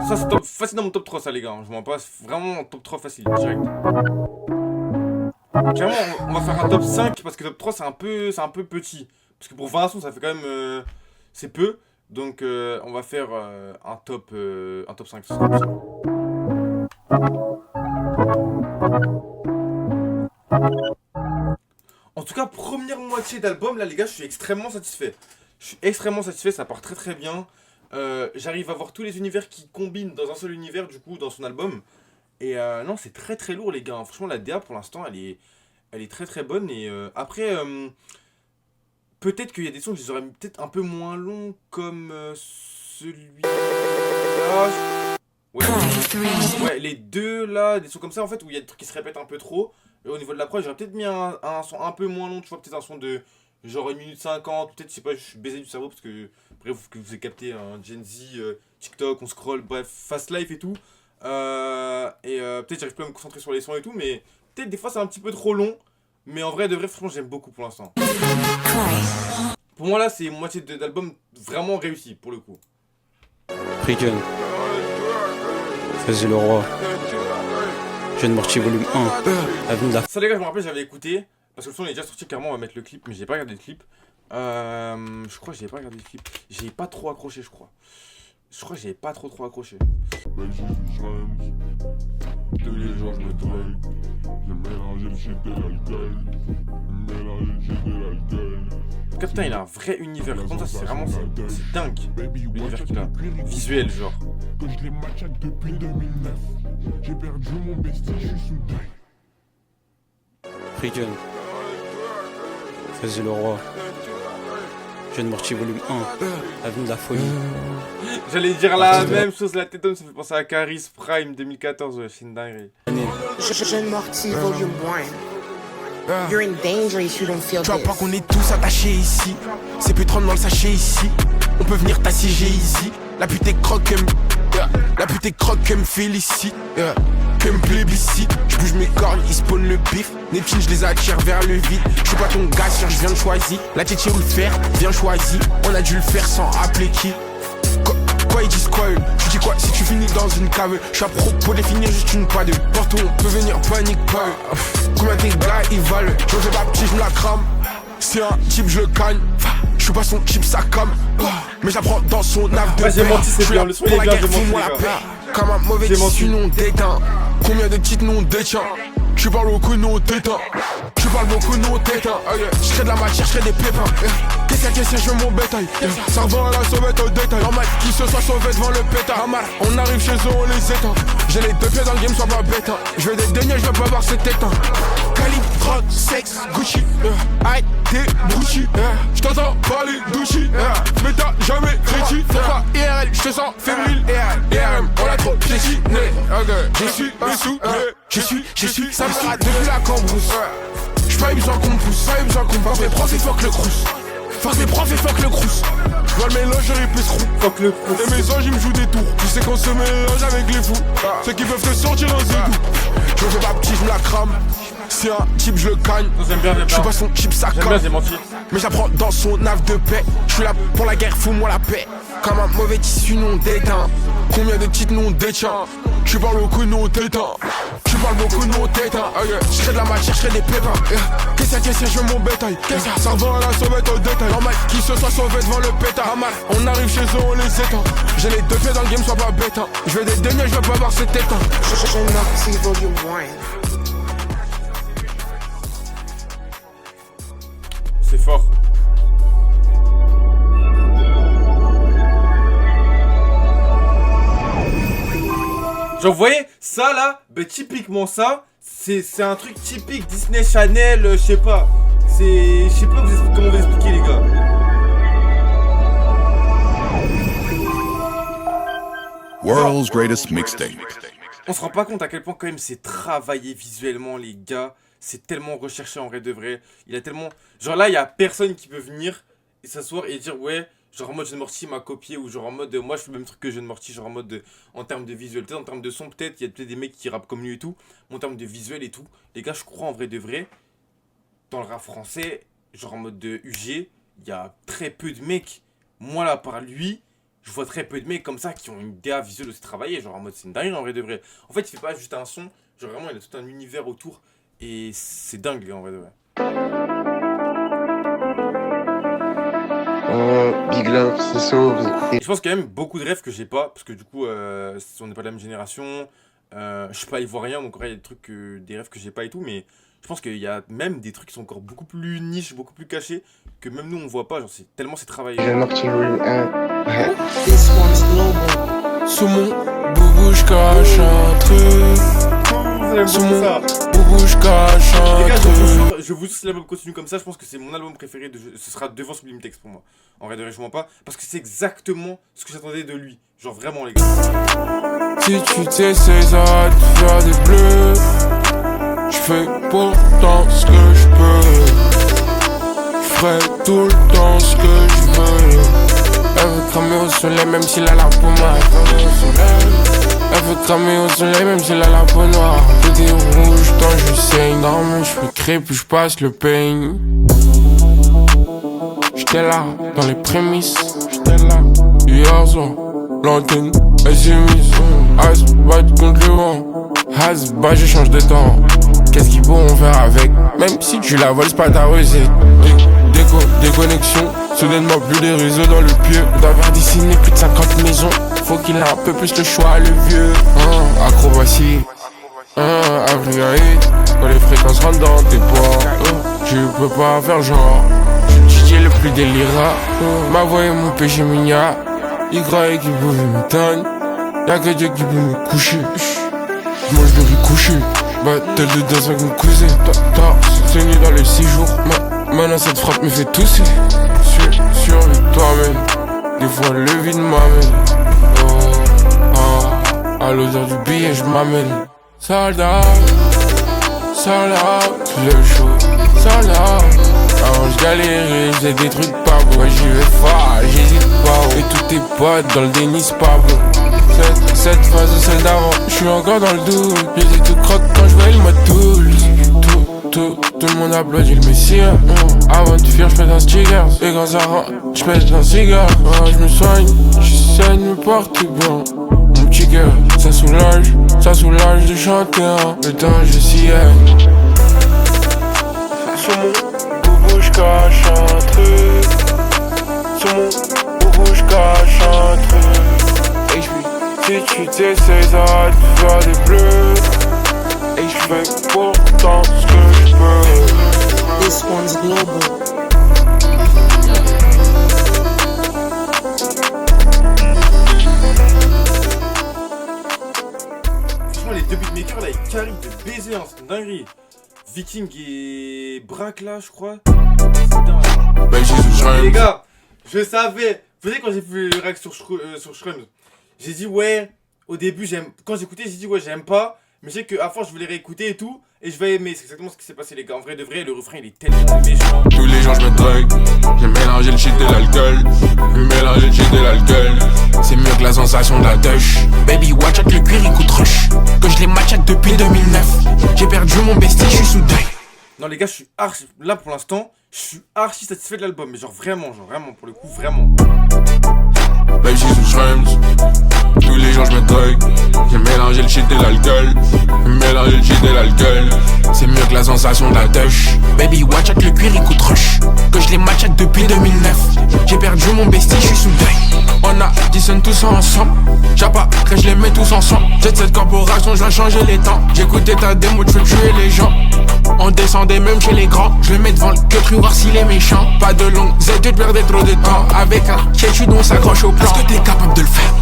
Ça c'est top, facile dans mon top 3 ça les gars, je m'en passe vraiment en top 3 facile, direct. Clairement on va faire un top 5 parce que top 3 c'est un peu petit. Parce que pour 20 sons ça fait quand même c'est peu. Donc on va faire un top 5. En tout cas première moitié d'album là les gars je suis extrêmement satisfait. Ça part très très bien. J'arrive à voir tous les univers qui combinent dans un seul univers du coup dans son album. Et non c'est très très lourd les gars. Franchement la DA pour l'instant elle elle est très très bonne. Et après, peut-être qu'il y a des sons que je les aurais mis peut-être un peu moins longs, comme celui-là. Ouais, les deux là, des sons comme ça en fait, où il y a des trucs qui se répètent un peu trop. Et au niveau de la prod, j'aurais peut-être mis un son un peu moins long, tu vois, peut-être un son de genre 1 minute 50, peut-être, je sais pas, je suis baisé du cerveau parce que, bref, que vous avez capté un Gen Z, TikTok, on scroll, bref, fast life et tout. Peut-être j'arrive plus à me concentrer sur les sons et tout, mais peut-être des fois c'est un petit peu trop long. Mais en vrai, de vrai, franchement, j'aime beaucoup pour l'instant. Pour moi, là, c'est une moitié d'album vraiment réussi, pour le coup. Freaken. Vas-y le roi. Jeune Morty volume 1. Avenue de la... Ça les gars, je me rappelle, j'avais écouté. Parce que le son est déjà sorti, clairement, on va mettre le clip. Mais j'ai pas regardé le clip. Je crois que j'ai pas regardé le clip. J'ai pas trop accroché, je crois. Je crois que j'ai pas trop accroché. Tous les jours je me drogue. Je mélange le shit de l'alcool. Putain, il a un vrai univers. Comme ça, c'est vraiment c'est dingue. L'univers qu'il a. Visuel, genre. Que je les match depuis 2009. J'ai perdu mon bestie, je suis sous deuil. Freaken. Vas-y le roi. Jeune Morty volume 1. Avenue de la folie. J'allais dire la même chose, la tête d'homme, ça fait penser à Caris Prime 2014, ouais, c'est une dinguerie. Jeune Morty volume 1. You're in danger if you don't feel Tu vois this. pas qu'on est tous attachés ici. C'est plus 30 dans le sachet ici. On peut venir t'assiéger ici. La pute est croque, la pute est croque, me félicite, que me plébiscite. Je bouge mes cornes, ils spawnent le bif. Neptune, je les attire vers le vide. Je suis pas ton gars, je viens de choisir. La tête ou le fer, viens choisir. On a dû le faire sans appeler qui. Quoi ils disent quoi eux? Tu dis quoi si tu finis dans une cave? Je suis à propos de finir juste une pas de porte où on peut venir panique pas eux. Combien tes gars ils valent? Je fais pas petit, je me la crame. C'est un type, je le gagne. Je suis pas son type, ça comme. Mais j'apprends dans son ave de Ouais, j'ai menti, c'est bien, le son il est bien, j'ai menti, fous-moi les la gars. paix. Comme un mauvais tissu non déteint. Combien de titres non détient? Tu parles beaucoup non déteint. Tu parles beaucoup non déteint. Je crée de la matière, je crée des pépins. Qu'est-ce que je veux mon bétail? Ça revend à la sauvette au détail. Normal qu'ils se soient sauvés devant le pétard. On arrive chez eux, on les éteint. J'ai les deux pieds dans le game, sois pas bête. Je veux des deniers, je veux pas voir cet éteint. Calibre, drogue, sexe, Gucci. Aïe, t'es Gucci. J't'entends parler d'Uchi. Mais t'as jamais crédit. Pourquoi IRL, j'te sens fébrile. IRM, on l'a trop piétiné. Je suis sous, je suis, ça me rate depuis la cambrousse. J'suis pas eu besoin qu'on me pousse, pas eu besoin qu'on me passe. Mes profs, et fuck le crous. Force des profs et fuck le crous. J'vois le mélange, j'aurais plus trop. Fuck le crous. Les mésanges, ils me jouent des tours. Tu sais qu'on se mélange avec les fous. Ceux qui peuvent te sortir dans un doux. Je fais pas petit, je me la crame. C'est un type, je le gagne. J'aime bien, Je suis pas son type, ça j'aime bien, j'ai menti. mais j'apprends dans son ave de paix. Je suis là pour la guerre, fous-moi la paix. Comme un mauvais tissu non déteint. Combien de titres non détient? Tu parles beaucoup non déteint. Tu parles beaucoup non déteint. Je crée de la matière, je crée des pépins. Qu'est-ce que je veux mon bétail? Ça revend à la sauvette au détail. Normal qu'ils se soient sauvés devant le pétard. On arrive chez eux, on les éteint. J'ai les deux pieds dans le game, sois pas bête. Je veux des deniers, je veux pas voir cet éteint. Jeune Morty volume 1. C'est fort. Genre, vous voyez, ça là, bah, typiquement ça, c'est un truc typique Disney Channel, je sais pas. Je sais pas comment vous expliquer, les gars. World's greatest mixtape. On se rend pas compte à quel point, quand même, c'est travaillé visuellement, les gars. C'est tellement recherché en vrai de vrai. Il a tellement. Genre là, il y a personne qui peut venir et s'asseoir et dire, ouais. Genre en mode Jeune Morty m'a copié, ou genre en mode moi je fais le même truc que Jeune Morty, genre en mode en termes de visuel, peut-être en termes de son, peut-être il y a peut-être des mecs qui rappent comme lui et tout, mais en termes de visuel et tout, les gars, je crois en vrai de vrai, dans le rap français, genre en mode de UG, il y a très peu de mecs, moi là par lui, je vois très peu de mecs comme ça qui ont une DA visuelle aussi travaillée, genre en mode c'est une dingue en vrai de vrai. En fait, il fait pas juste un son, genre vraiment il a tout un univers autour, et c'est dingue en vrai de vrai. Big Love, c'est ça, vous écoutez. Je pense qu'il y a même beaucoup de rêves que j'ai pas, parce que du coup, on n'est pas de la même génération, je suis pas ivoirien, donc il y a des trucs, des rêves que j'ai pas et tout, mais je pense qu'il y a même des trucs qui sont encore beaucoup plus niches, beaucoup plus cachés, que même nous on voit pas, genre tellement c'est travaillé. Jeune Morty volume 1. This one's global. Sous mon boubou, je cache un truc. Sous mon boubou, je cache un truc. je vous dis si l'album continue comme ça, je pense que c'est mon album préféré, ce sera devant Sublime Text pour moi. En vrai de vrai, je mens pas, parce que c'est exactement ce que j'attendais de lui. Genre vraiment les gars. Si tu t'essayes à te faire des bleus, je fais pourtant ce que je peux. Je ferai tout le temps ce que je veux. Elle veut cramer au soleil même s'il a la peau noire. Elle veut cramer au soleil même s'il a la peau noire. Tout est rouge tant je saigne. Dans mes cheveux crépes puis je passe le peigne. J'étais là dans les prémices. J'étais là hier soir. L'antenne elle s'est mise. As bat contre le vent. As bah je change de temps. Qu'est-ce qu'ils pourront faire avec? Même si tu la voles c'est pas ta recette. Déconnexion, soudainement plus des réseaux dans le pied. D'avoir dessiné plus de 50 maisons. Faut qu'il ait un peu plus le choix, le vieux. Acrobatie, Africaïde. Quand les fréquences rentrent dans tes poids, tu peux pas faire genre. DJ le plus délirant. Ma voix est mon péché mignon. Il croyait qu'il pouvait m'éteindre. Y'a que Dieu qui peut me coucher. J'mange le riz couché. Battle de danse avec mon cousin. T'as soutenu dans les 6 jours. Maintenant cette frappe me fait tousser. Survie toi-même. Des fois le vide m'amène. À l'odeur du billet je m'amène. Soldat, le show. Soldat. Avant je galérais, j'ai des trucs pas bons. J'y vais fort, j'hésite pas. Et tous tes potes dans le déni c'est pas bon. Cette phase ou celle d'avant, je suis encore dans le doute. J'ai dit tout croque quand je vois il m'a tout le monde applaudit le messie. Avant de fuir, j'pète un sticker. Et quand ça rentre, j'pète un cigare. Je me soigne, j'essaie de me porter bien. Mon petit cœur, ça soulage de chanter. Le temps, je sillonne. Sur mon boubou, j'cache un truc. Sur mon boubou, j'cache un truc. Et si tu t'essayes à te faire des bleus. Et je fais pourtant ce que je peux. This one's global. Franchement, les deux beatmakers là, ils carrent de baiser, hein, c'est une dinguerie. Viking et Braque là, je crois. Les gars, je savais. Vous savez, quand j'ai vu le react sur Shrooms, j'ai dit ouais, au début, quand j'écoutais, j'ai dit ouais, j'aime pas. Mais je sais qu'à force je vais les réécouter et tout. Et je vais aimer, c'est exactement ce qui s'est passé les gars. En vrai de vrai, le refrain il est tellement méchant. Tous les jours je me drogue. J'ai mélangé le shit et l'alcool. Mélanger le shit et l'alcool. C'est mieux que la sensation de la touch. Baby watch avec le cuir il coûte rush. Que je les match depuis 2009. J'ai perdu mon bestie, je suis sous deuil. Non les gars, je suis archi, là pour l'instant, je suis archi satisfait de l'album. Mais genre vraiment, pour le coup, vraiment. Baby j'suis sous shrooms. Tous les jours je me drogue. J'ai mélangé le shit et l'alcool. Mélanger le shit et l'alcool. C'est mieux que la sensation de la touch. Baby watch avec le cuir il coûte rush. Que je les match depuis 2009. J'ai perdu mon bestie, je suis sous deuil. On a dissonne tous ensemble. J'apparais, je les mets tous ensemble. J'ai cette corporation, je vais changer les temps. J'écoutais ta démo, tu veux tuer les gens. On descendait même chez les grands. Je le mets devant le queue, voir s'il est méchant. Pas de longues études, perdais trop de temps. Avec un quétu dont on s'accroche au plan. Est-ce que t'es capable de le faire?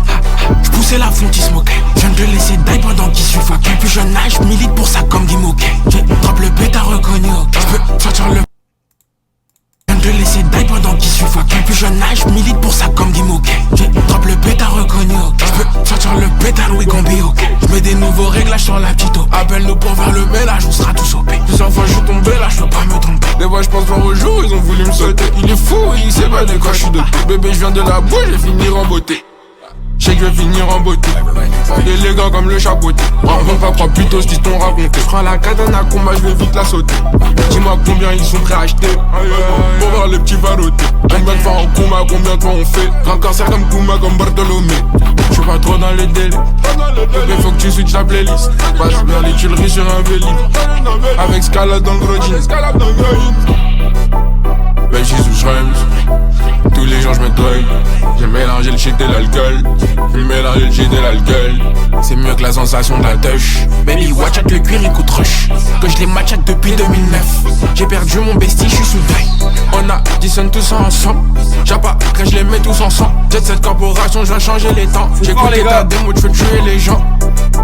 Je poussais la fonte, il se moquait. Je viens de le laisser die pendant qu'il suffoquait. Plus jeune âge, je milite pour ça comme Guy Moquet. J'ai drop le bêta reconnu, ok. Je peux sortir le. Je viens de le laisser die pendant qu'il suffoquait. Plus jeune âge, je milite pour ça comme Guy Moquet. J'ai drop le bêta reconnu, ok. Je peux sortir le bêta Louis Gombi, ok. Je mets des nouveaux réglages sur la petite eau. Appelle-nous pour faire le ménage, on sera tous OP. Plusieurs fois je suis tombé là, je peux pas me tromper. Des fois je pense voir au jour, ils ont voulu me sauter. Il est fou, il sait pas de quoi je suis doté. Bébé, je viens de la bouche, je vais finir en beauté. J'sais que je vais finir en beauté. Élégant comme le chapeauté. Rencontre pas, crois plutôt ce qu'ils t'ont raconté. J'prends la katana combat, je vais vite la sauter. Dis-moi combien ils sont prêts à acheter pour voir les petits varotés. Combien de fois en combat, combien de fois on fait. Grand cancer comme Kouma, comme Bartholomé. J'suis pas trop dans les délais. Bébé, faut que tu switches la playlist. Passe bien les tuileries sur un vélib. Avec Scalade dans le gros jean. Ben j'suis sous shrooms. Tous les jours je me drogue. J'ai mélangé le shit et l'alcool. J'ai mélangé le shit et l'alcool. C'est mieux que la sensation de la touch. Baby watch avec le cuir il coûte rush. Que je les match depuis 2009. J'ai perdu mon bestie, je suis sous deuil. On a dissonne tous ensemble. J'apparais, je les mets tous ensemble. J'ai cette corporation, je vais changer les temps. J'écoute ta démo, tu veux tuer les gens.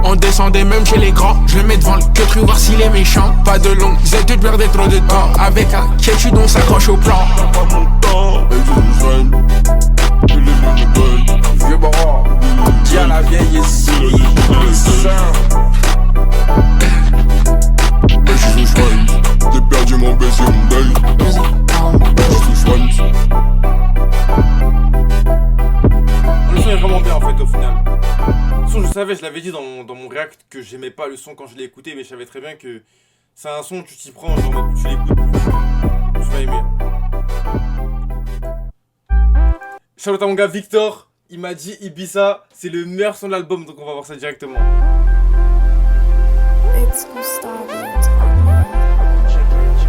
On descendait même chez les grands. Je le mets devant le queutru voir s'il est méchant. Pas de longue Z, tu perdais trop de temps. Avec un quechu dont s'accroche au plan. Pas mon temps, et je me soigne. Je les lunes Vieux baron, dis à la vieille ici. et je me soigne. J'ai perdu mon baiser, mon deuil. Je me soigne. Le son est vraiment bien en fait au final. Le son, je savais, je l'avais dit dans mon react que j'aimais pas le son quand je l'ai écouté, mais je savais très bien que c'est un son, tu t'y prends, genre tu l'écoutes, tu vas aimer. Shout out à mon gars Victor, il m'a dit Ibiza, c'est le meilleur son de l'album, donc on va voir ça directement.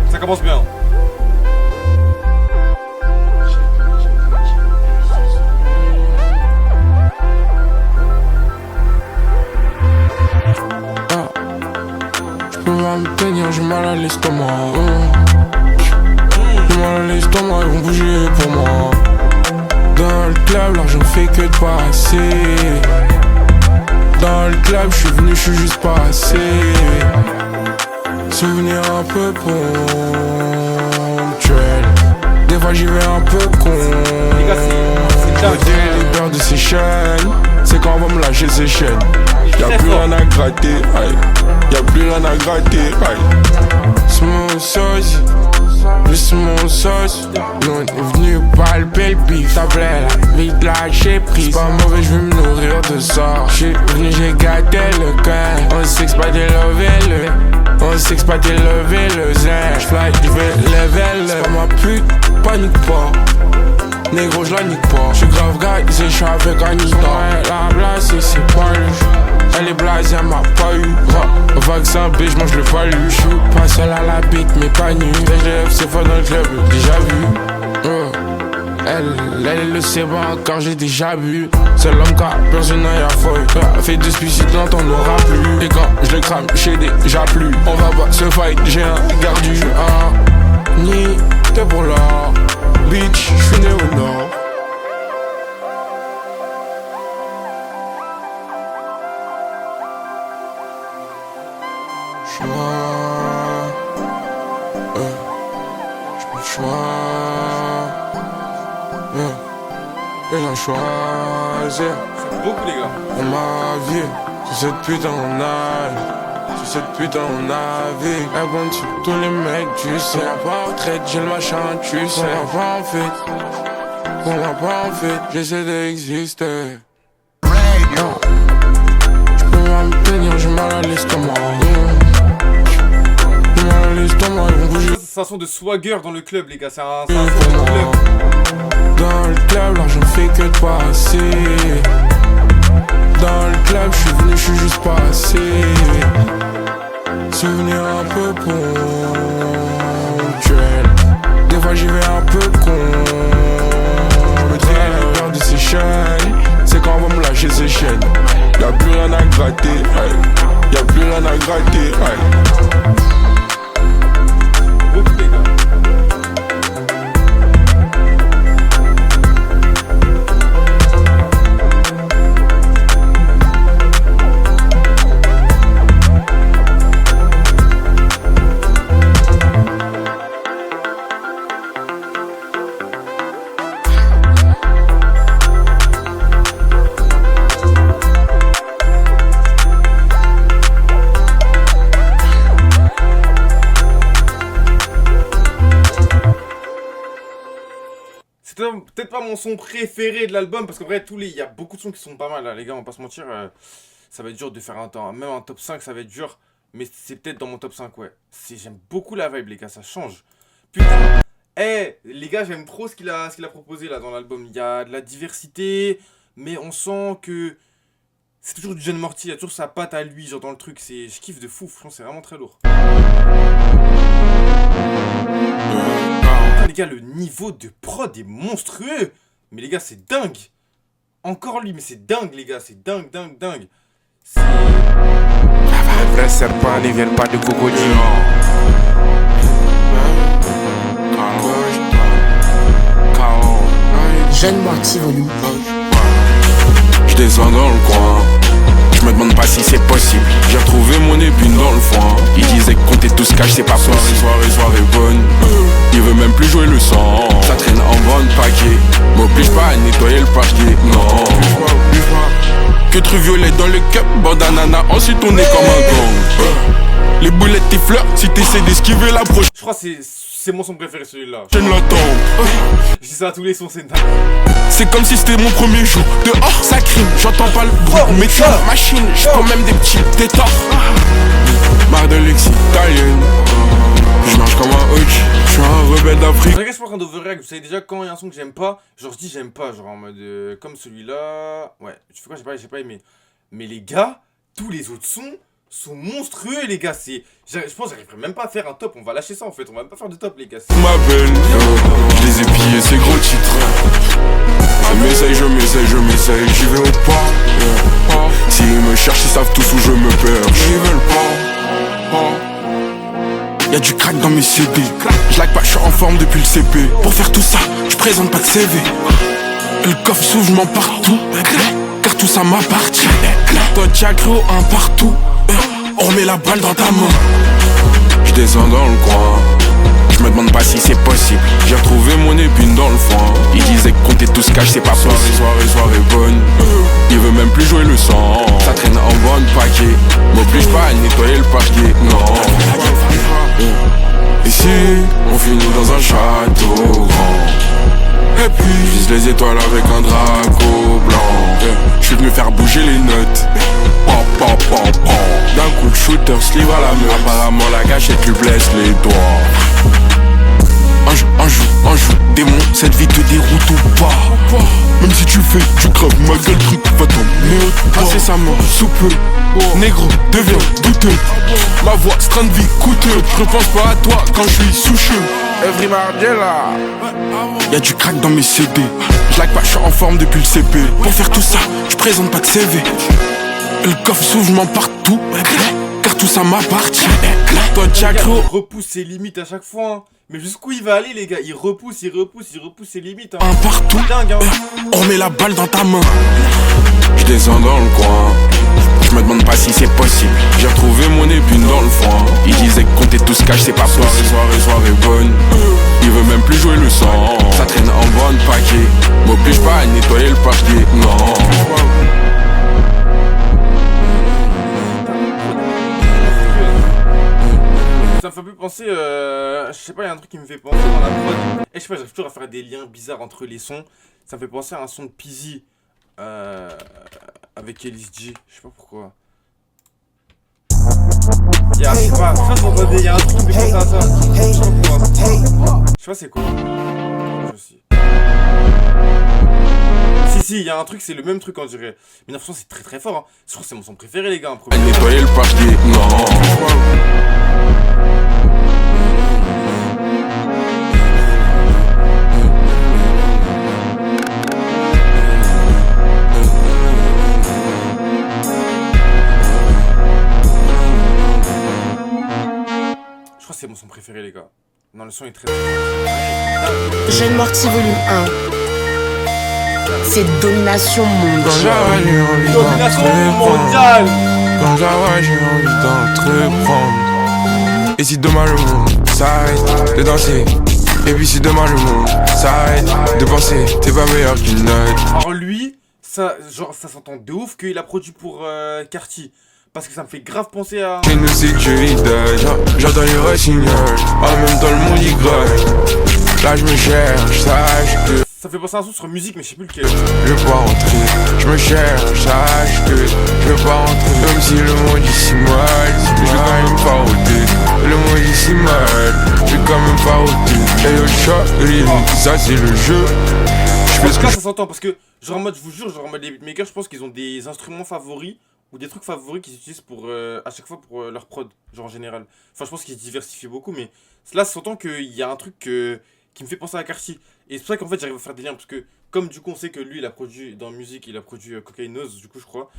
Ça commence bien. Je peux pas me tenir, j'ai mal à l'estomac. J'ai mal à l'estomac, ils vont bouger pour moi. Dans le club, l'argent fait que de passer. Dans le club, je suis venu, je suis juste passé. Souvenir un peu ponctuel. Des fois j'y vais un peu con. Les peurs de ces chaînes, c'est quand on va me lâcher ces chaînes. Y'a plus rien à gratter, aïe. Y'a plus rien à gratter, aïe. C'est mon sauce, lui c'est mon sauce. Nous on est venu palper le bif. Ça plaît la vie de lâcher prise. C'est pas mauvais, je vais me nourrir de ça. J'suis venu, j'ai gâté le cœur. On sait que c'est pas d'élever le. On sait que c'est pas d'élever le zen. J'fly, j'vais level. C'est pas ma pute, panique pas. Négro, j'la nique pas. J'suis grave gars, j'suis avec Anita. Ouais, la blase, c'est pas lui. Elle est blasée, elle m'a pas eu. Vaccin B, j'mange le palu. J'suis pas seul à la bite, mais pas nu. DGF, c'est fort dans le club, déjà vu. Elle le sait pas, car j'ai déjà bu. C'est l'homme qui a personne à folle. Fait de suicide, non, t'en auras plus. Et quand je le crame, j'ai déjà plus. On va pas se fight, j'ai un gardu. Ni t'es pour l'or. Bitch, j'suis né au nord. J'peux le choix. Et j'en choisir. C'est beaucoup les gars. On m'a vie, sur cette putain on navigue. Sur cette putain on navigue. Elle bonne sur tous les mecs, tu sais. On m'a pas en retraite, j'ai le machin, tu sais. On m'a pas en fait. On m'a pas en fait, j'essaie d'exister. J'peux pas me tenir, j'ai mal à l'estomac. J'ai mal à l'estomac, ils vont bouger. C'est un son de swagger dans le club les gars, c'est un Pour son dans le moi. club. Dans le club, l'argent fait que de passer. Dans le club, j'suis venu, j'suis juste passé. Souvenir un peu ponctuel. Des fois j'y vais un peu con. Le peur de ces chaînes, c'est quand on va me lâcher ces chaînes. Y'a plus rien à gratter, aïe. Y'a plus rien à gratter, aïe. Beaucoup les gars. Peut-être pas mon son préféré de l'album parce qu'en vrai il y a beaucoup de sons qui sont pas mal là, les gars, on va pas se mentir, ça va être dur de faire un temps, même un top 5 ça va être dur, mais c'est peut-être dans mon top 5 ouais. J'aime beaucoup la vibe les gars, ça change. Putain, les gars j'aime trop ce qu'il a proposé là dans l'album, il y a de la diversité, mais on sent que c'est toujours du Jeune Morty, il y a toujours sa patte à lui, genre dans le truc, je kiffe de fou, franchement c'est vraiment très lourd. Les gars, le niveau de prod est monstrueux. Mais les gars, c'est dingue. Encore lui, mais c'est dingue, les gars. C'est dingue. C'est... Les vrais serpents ne viennent pas de crocodile. Jeune Morty volume 1. Je descends dans le coin. me demande pas si c'est possible. J'ai retrouvé mon épine dans le foin. Il disait que compter tout ce cash c'est pas possible. Soirée bonne. Il veut même plus jouer le sang. Ça traîne en bande paquet. M'oblige pas à nettoyer le parquet. Non. Que truc violet dans le cup, bandanana. Ensuite on est comme un gang. Les boulettes t'effleurent si t'essaies d'esquiver la prochaine. Je crois que c'est mon son préféré celui-là. Je ne l'attends. Je dis ça à tous les sons, c'est C'est comme si c'était mon premier jour. Dehors ça crime, j'entends pas le bruit. Mais tu la machine, je prends même des petits tétards. Marre de l'exitalienne. Je marche comme un hook, je suis un rebelle d'Afrique. Je suis pas en train d'overreact, vous savez déjà quand il y a un son que j'aime pas, genre je dis j'aime pas, genre en mode comme celui-là. Ouais, tu fais quoi, j'ai pas aimé. Mais les gars, tous les autres sons sont monstrueux les gars, je pense que j'arriverai même pas à faire un top, on va lâcher ça en fait, on va même pas faire de top les gars. M'appelle, je les ai pillés ces gros titres. Je m'essaye, j'y vais au pas. S'ils me cherchent, ils savent tous où je me perds. J'y veulent pas. Y'a du crack dans mes CD. Je lag pas, je suis en forme depuis le CP. Pour faire tout ça, je présente pas de CV. Le coffre s'ouvre, je m'en partout. Car tout ça m'appartient. Toi t'as cru un partout. On remet la balle dans ta main. Je descends dans le coin. Je me demande pas si c'est possible. J'ai retrouvé mon épine dans le foin. Il disait que compter tout ce cash c'est pas possible. Soirée bonne. Il veut même plus jouer le sang. Ça traîne en bande paquet. M'oblige pas à nettoyer le parquet. Non. Ici, on finit dans un château grand. Et puis, je vise les étoiles avec un drapeau blanc. Je suis venu faire bouger les notes. D'un coup le shooter se livre à la meuf. Apparemment la gâchette lui blesse les doigts. Un jour, démon, cette vie te déroute ou pas. Même si tu fais, tu creves, ma gueule truc va t'emmener au incessamment, sous peu, négro, deviens douteux. Ma voix, c'est train de vie coûteux. Je repense pas à toi quand je suis soucieux. Every Margiela. Y'a du crack dans mes CD. Je lag pas, je suis en forme depuis le CP. Pour faire tout ça, je présente pas de CV. Le coffre s'ouvre, je m'en partout. Car tout ça m'appartient. Toi t'as cru. Il repousse ses limites à chaque fois hein. Mais jusqu'où il va aller les gars, il repousse ses limites hein. Un partout, dingue hein. On met la balle dans ta main. Je descends dans le coin. Je me demande pas si c'est possible. J'ai retrouvé mon épine dans le foin. Il disait que compter tout ce cash c'est pas possible. Soirée bonne. Il veut même plus jouer le sang. Ça traîne en bande paquet. M'oblige pas à nettoyer le parquet. Non. Ça me fait plus penser, je sais pas, il y a un truc qui me fait penser dans la prod. Et je sais pas, j'arrive toujours à faire des liens bizarres entre les sons. Ça me fait penser à un son de Peasy avec Ellis G, je sais pas pourquoi. Je sais pas, il y a un truc qui me fait penser à ça. Je sais pas pourquoi. Je sais pas c'est quoi. Je sais. Si, il y a un truc, c'est le même truc on dirait. Mais non, c'est très très fort. Hein. Je crois que c'est mon son préféré les gars. Nettoyer le parquet, non. Je crois que c'est mon son préféré les gars. Non, le son est très... Jeune Morty volume 1. C'est domination mondiale. Domination mondiale. Quand j'avoue, j'ai envie d'entreprendre. Et si demain le monde s'arrête de danser, et puis si demain le monde s'arrête de penser, t'es pas meilleur qu'une note. Alors lui, ça s'entend de ouf qu'il a produit pour Carti. Parce que ça me fait grave penser à... Et nous sécurité, j'entends les rossignols. En même temps le monde y grogne. Là je me cherche, sache que... Ça fait penser à un son sur musique mais je sais plus lequel. Je veux pas rentrer, je me cherche, sache que je veux pas rentrer. Comme si le monde est si mal, je vais quand même pas ôter. Le monde est si mal, je vais quand même pas ôter. Et le chat, ça c'est le jeu. Je fais ce que ça s'entend parce que, genre en mode, je vous jure, genre en mode les beatmakers, je pense qu'ils ont des instruments favoris ou des trucs favoris qu'ils utilisent pour, à chaque fois pour leur prod, genre en général. Enfin, je pense qu'ils se diversifient beaucoup, mais là, ça s'entend qu'il y a un truc qui me fait penser à Carti. Et c'est pour ça qu'en fait, j'arrive à faire des liens, parce que comme du coup, on sait que lui, il a produit, dans musique, il a produit Cocaïneuse, du coup, je crois.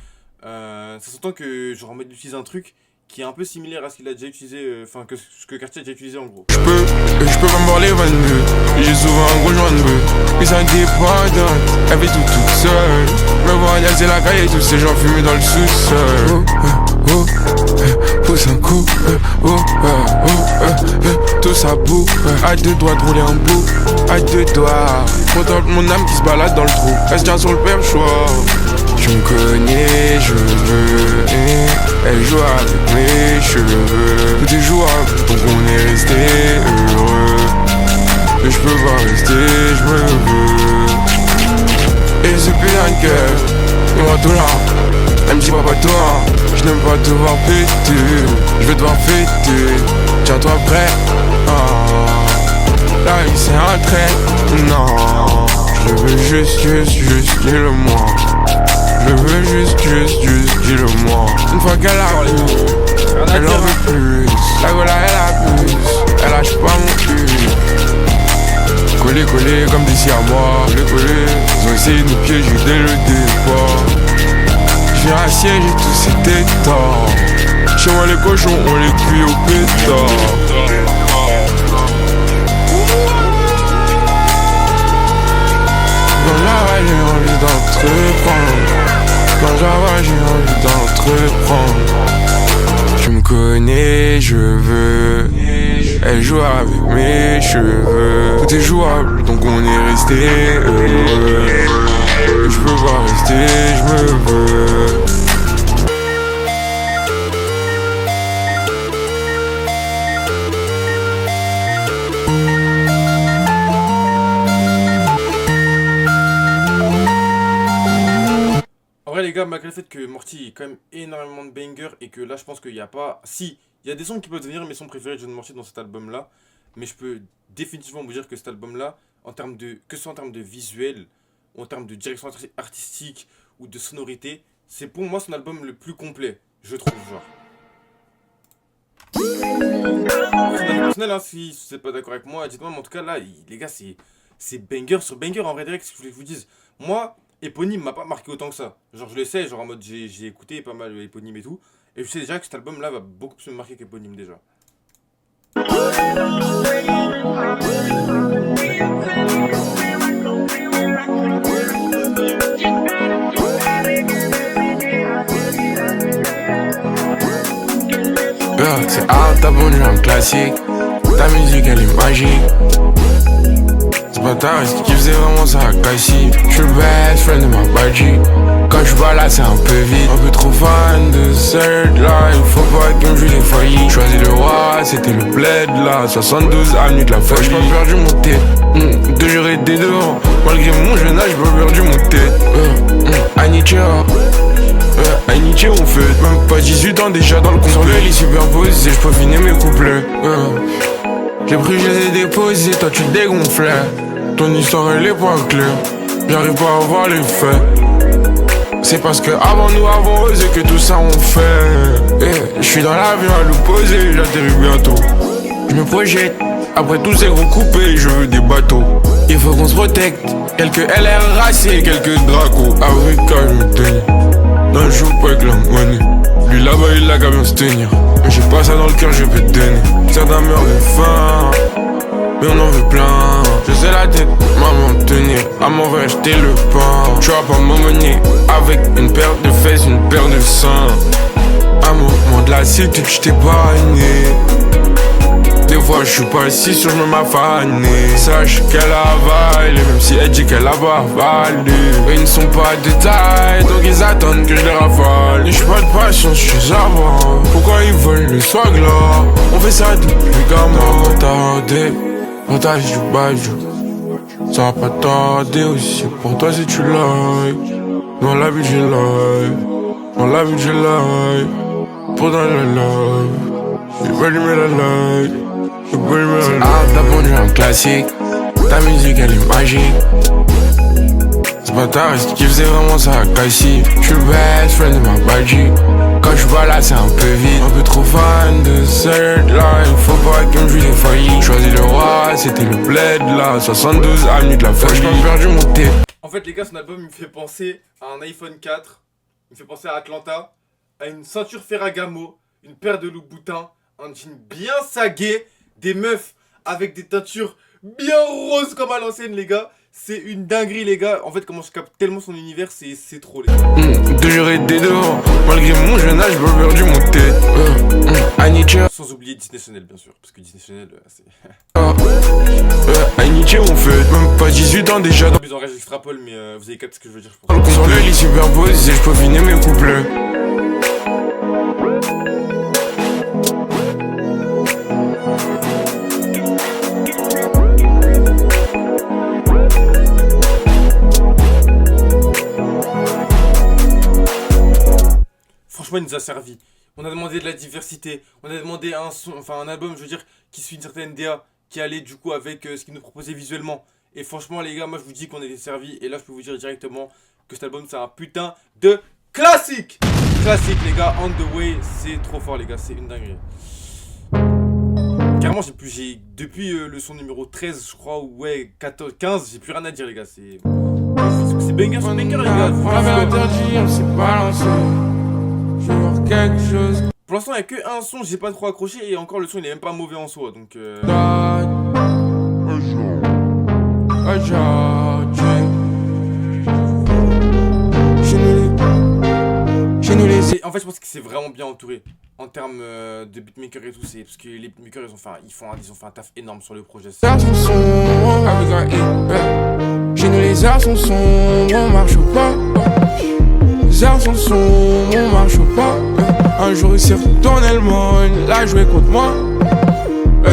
Ça s'entend que, genre en mode, il utilise un truc qui est un peu similaire à ce qu'il a déjà utilisé, enfin, que ce que Carti a déjà utilisé en gros. Je peux même voir les 22, j'ai souvent un gros joint de bœuf. Ils sont indépendants, Elle fait tout toute seule. Me voir c'est la caille et tous ces gens fumés dans le sous-sol. Pousse un coup, tout ça boue. À deux doigts de rouler un bout, à deux doigts. Contemple mon âme qui se balade dans le trou. Elle se tient sur le perchoir. Tu me connais, je veux. Elle joue avec mes cheveux. Tout est jouable, donc on est resté heureux. Mais je peux pas rester, je me veux. Et ce putain de cœur, il voit tout là. Elle me dit papa toi, je n'aime pas te voir péter. Je vais devoir fêter, tiens-toi prêt. La vie c'est un trait, non. Je veux juste, dis-le-moi. Je veux juste, dis-le-moi. Une fois qu'elle a eu, elle en veut plus. La gola elle abuse, elle lâche pas mon cul. Collé comme des siamois, collé. Ils ont essayé de nous piéger dès le départ. J'ai un siège et tout c'était tort. Chez moi les cochons on les cuit au pétard. Dans Java j'ai envie d'entreprendre. Dans Java j'ai envie d'entreprendre. Tu me connais, je veux. Elle joue avec mes cheveux. Tout est jouable, donc on est resté heureux. Je peux pas rester, je me veux. En vrai les gars, malgré le fait que Morty ait quand même énormément de bangers et que là je pense qu'il n'y a pas... Si, il y a des sons qui peuvent devenir mes sons préférés de John Morty dans cet album là. Mais je peux définitivement vous dire que cet album là, en termes de, que ce soit en termes de visuel, ou en termes de direction artistique ou de sonorité, c'est pour moi son album le plus complet, je trouve genre. Personnel, hein, si vous n'êtes pas d'accord avec moi, dites-moi, mais en tout cas là, les gars, c'est banger sur banger en vrai direct, ce que je voulais que je vous dise. Moi, Éponyme m'a pas marqué autant que ça. Genre je le sais, genre en mode j'ai écouté pas mal Éponyme et tout. Et je sais déjà que cet album là va beaucoup plus me marquer qu'Éponyme déjà. C'est hard, t'as pondu un classique. Ta musique elle est magique. C'est pas ta risque qui faisait vraiment ça à Cassie. J'suis le best friend de ma badgie. Quand je vois là c'est un peu vite. Un peu trop fan de cette là. Il faut pas que me joue des faillis. Choisis le roi, c'était le bled là. 72 avenue de la folie. J'ai pas perdu mon thé, de jurer des dehors. Malgré mon jeune âge, j'ai pas perdu mon thé. Anitia, Anitia on fait même pas 18 ans déjà dans le complet. Sur le lit superposé, je peux finir mes couplets. J'ai pris, je les ai déposés, toi tu te dégonflais. Ton histoire elle est pas claire, j'arrive pas à voir les faits. C'est parce que avant nous avons osé que tout ça on fait. Je suis dans l'avion à l'opposé, j'atterris bientôt. Je me projette, après tous ces gros coupés, je veux des bateaux. Il faut qu'on se protège, quelques LR racés, quelques dracos. Avec je me tenir, non je joue pas avec la monnaie. Lui là-bas il a qu'à bien se tenir. Mais j'ai pas ça dans le cœur, je peux te donner. Certains meurent de faim, mais on en veut plein. Je sais la tête, maman tenir. À mon vrai acheter le pain. Tu vas pas m'emmener avec une paire de fesses, une paire de seins. À un moment de la cité, tu t'es banné. Des fois je suis pas assis sur je me m'affaner. Sache qu'elle a avalé, même si elle dit qu'elle a pas avalé. Mais ils ne sont pas de taille, donc ils attendent que je les rafale. Et j'suis pas de patience, j'suis avant. Pourquoi ils veulent le swag là? On fait ça depuis gamin. Retardé, retardé du bajou. Ça va pas tarder aussi pour toi si tu l'aimes. Dans la vie j'ai l'ail, dans la vie j'ai l'ail. Pendant la live, j'ai pas allumé la light. C'est hard, t'as pondu un classique. Ta musique elle est magique. C'est pas ta risque qui faisait vraiment ça à Cassie. J'suis le best friend de ma badgie. Quand je vois là c'est un peu vite. Un peu trop fan de cette là. Il faut pas que me joue des faillis. Choisis le roi, c'était le bled là. 72 avenue de la folie. J'ai pas perdu mon thé. En fait les gars, son album il me fait penser à un iPhone 4. Il me fait penser à Atlanta. À une ceinture Ferragamo. Une paire de Louboutin. Un jean bien sagué. Des meufs avec des teintures bien roses comme à l'ancienne les gars. c'est une dinguerie les gars. En fait comment je capte tellement son univers, c'est trop les gars. De gérer des dehors, malgré mon jeune âge, j'ai perdu mon tête. Sans oublier Disney Channel bien sûr, parce que Disney Channel c'est... Anniché on fait même pas 18 ans déjà. Plus en rage j'extrapole mais vous avez capté ce que je veux dire je pense. Sur le lit superposé, je peux finir mes couplets. Franchement il nous a servi. On a demandé de la diversité, on a demandé un son, enfin un album je veux dire qui suit une certaine DA, qui allait du coup avec ce qu'il nous proposait visuellement. Et franchement les gars, moi je vous dis qu'on était servi. Et là je peux vous dire directement que cet album c'est un putain de classique. Classique les gars, On The Way, c'est trop fort les gars, c'est une dinguerie. Carrément j'ai depuis le son numéro 13 je crois, ou ouais 14, 15, j'ai plus rien à dire les gars, c'est banger sur banger les gars. On avait interdit, on s'est balancé. Je veux voir quelque chose. Pour l'instant, il n'y a que un son, j'ai pas trop accroché et encore le son il est même pas mauvais en soi donc. En fait, je pense que c'est vraiment bien entouré en termes de beatmaker et tout. C'est parce que les beatmakers ils ont fait un taf énorme sur le projet. Chez nous les arts sont sombres, on marche pas. Les arts sont sombres, on marche pas. Un jour il s'est retourné le monde, il a joué contre moi.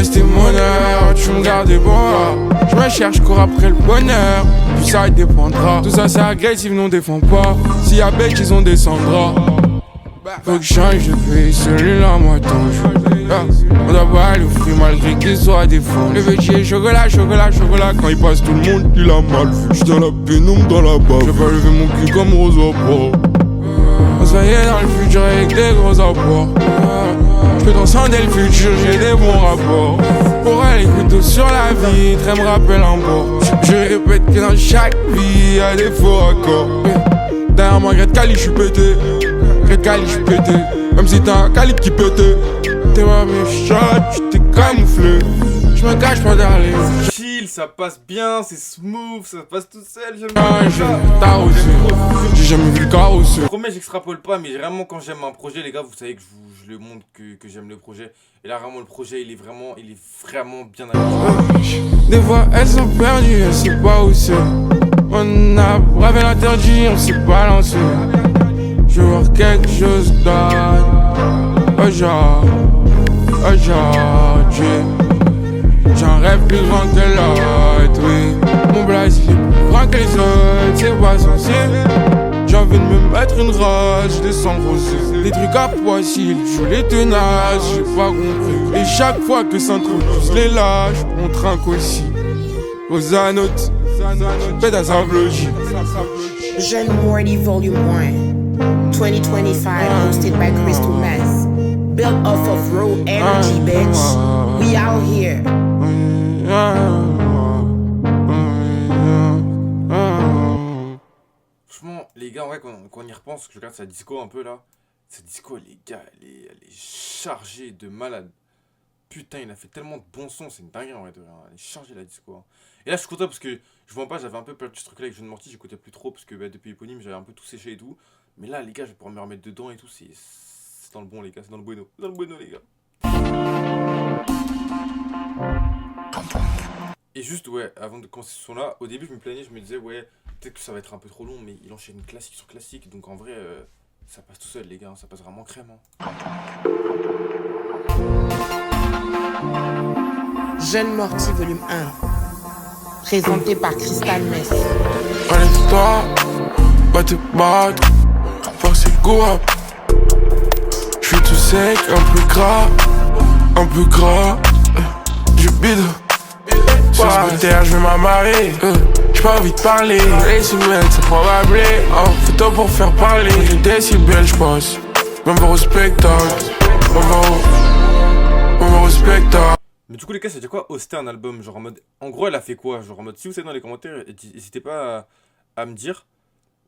C'était mon heure, tu me gardais bon. Je me cherche, je cours après le bonheur. Puis ça dépendra. Tout ça c'est agressif, non défend pas. S'il y a bêtise on descendra. Faut que je change de pays, celui-là moi tange. On doit pas aller au fruit malgré qu'il soit des fonds. Le petit chocolat, chocolat, chocolat. Quand il passe tout le monde il a mal vu. J'suis dans la pénombre, dans la bave. Je vais pas lever mon cul comme Rosa Pro. On se voyait dans le futur avec des gros apports. J'peux transcender le futur, j'ai des bons rapports. Pour aller couteau sur la vie, très me rappelle un bord. Je répète que dans chaque vie y'a des faux raccords. Derrière moi, Grette Cali, j'suis pété. Grette Cali, j'suis pété. Même si t'as un calibre qui pété. T'es pas méchant, tu t'es camouflé. J'me cache pas derrière les. Chill, ça passe bien, c'est smooth, ça passe tout seul. J'aime bien. J'ai jamais vu le carrosse. Je promets, j'extrapole pas, mais vraiment quand j'aime un projet, les gars, vous savez que je le montre que j'aime le projet. Et là, vraiment, le projet, il est vraiment bien accroché. Des fois, elles sont perdues, elles savent pas où c'est. On a bravé l'interdit, on s'est balancé. Je veux voir quelque chose d'autre. Aujourd'hui, j'en rêve plus grand que l'autre, oui. Mon blaze il est plus grand que les autres, c'est pas censé. J'ai envie de me mettre une rage, je descends rosé. Les trucs à Poissy, je les tenaces, j'ai pas compris. Et chaque fois que s'introduisent les lâches, on trinque aussi. Aux anotes, pétasse applaudie. Jeune Morty Volume 1 2025 hosted by Crystal Mass. Built off of raw energy, bitch. We out here. Franchement, les gars, en vrai, quand on y repense, que je regarde sa disco un peu là, cette disco, les gars, elle est chargée de malade. Putain, il a fait tellement de bons sons, c'est une dinguerie en vrai de rien. Elle est chargée la disco. Hein. Et là, je suis content parce que je vois pas, j'avais un peu perdu ce truc là avec Jeune Morty, j'écoutais plus trop parce que depuis Éponyme, j'avais un peu tout séché et tout. Mais là, les gars, je vais pouvoir me remettre dedans et tout, c'est dans le bon, les gars, c'est dans le bueno. C'est dans le bueno, les gars. Et juste, ouais, avant de commencer ce son là, au début, je me plaignais, je me disais, ouais, peut-être que ça va être un peu trop long, mais il enchaîne classique sur classique, donc en vrai, ça passe tout seul, les gars, ça passe vraiment crème. Hein. Jeune Morty Volume 1, présenté par Crystal Mess. Relève-toi, va te battre, force et go up. J'suis tout sec, un peu gras, je bide. Sur ce terre, j'vais m'amarrer, j'ai pas envie de parler. Les semaines, c'est probable, oh, fais-toi pour faire parler. J'ai des si belles, j'passe, même au spectacle, même au spectacle. Mais du coup les gars, ça veut dire quoi hoster un album, genre en mode, en gros elle a fait quoi, genre en mode, si vous savez dans les commentaires, n'hésitez pas à me dire,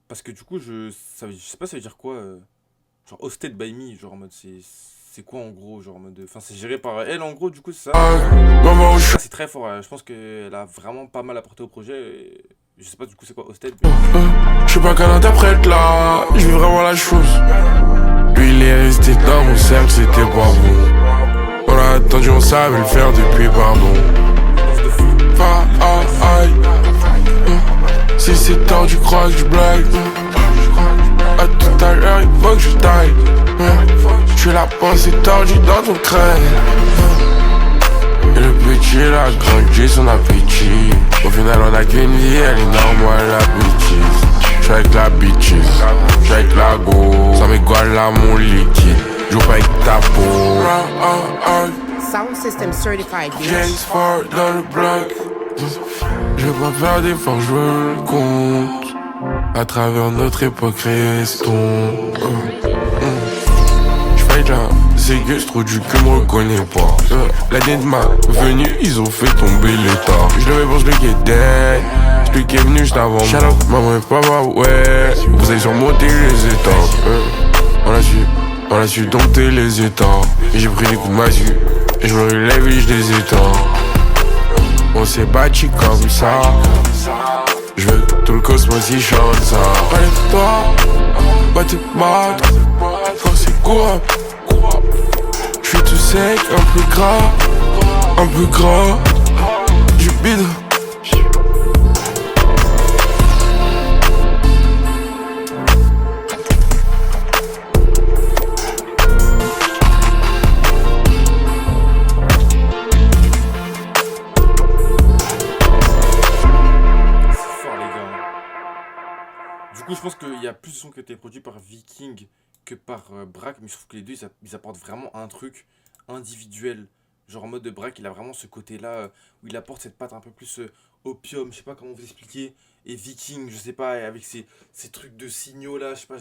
parce que du coup je sais pas ça veut dire quoi, genre hosted by me, genre en mode c'est quoi en gros, genre en mode, enfin c'est géré par elle en gros, du coup c'est ça. C'est très fort, je pense qu'elle a vraiment pas mal apporté au projet, Je sais pas du coup c'est quoi Hosted. Je suis pas qu'un interprète là, je vis vraiment la chose. Lui il est resté dans mon cercle, c'était pas bon. On a attendu, on savait le faire depuis pardon. Aïe. Si c'est tard, tu crois que je blague. A tout à l'heure, il faut que je taille. Je suis la pensée tordue dans ton crâne. Et le petit il a grandi son appétit. Au final on a qu'une vie, elle est normale la bêtise. J'suis avec la bitches, j'suis avec la go. Ça m'égale là mon liquide, joue pas avec ta peau. Sound system certified, bitch. James Ford dans le bloc. Je veux pas faire d'efforts, je veux le compte. À travers notre époque restons. J'fight là, c'est que j'trouve du cul, me reconnais pas. L'année de ma venue, ils ont fait tomber l'état. J'levais pour celui qui est dead, celui qui est venu juste avant. Shout out, maman et papa, ouais. Vous avez surmonté les étapes. On a su dompter les états. Et j'ai pris des coups de massue. Et je me relève et je les éteins. On s'est battu comme ça. Je veux que tout le cosmos y chante ça. Allez-toi, va te battre. Quand c'est quoi? J'suis tout sec, un peu gras, du bide. Je pense qu'il y a plus de sons qui ont été produits par Viking que par Brack, mais je trouve que les deux ils apportent vraiment un truc individuel. Genre en mode de Brack, il a vraiment ce côté-là où il apporte cette patte un peu plus opium, je sais pas comment vous expliquer. Et Viking, je sais pas, avec ces trucs de signaux là, je sais pas.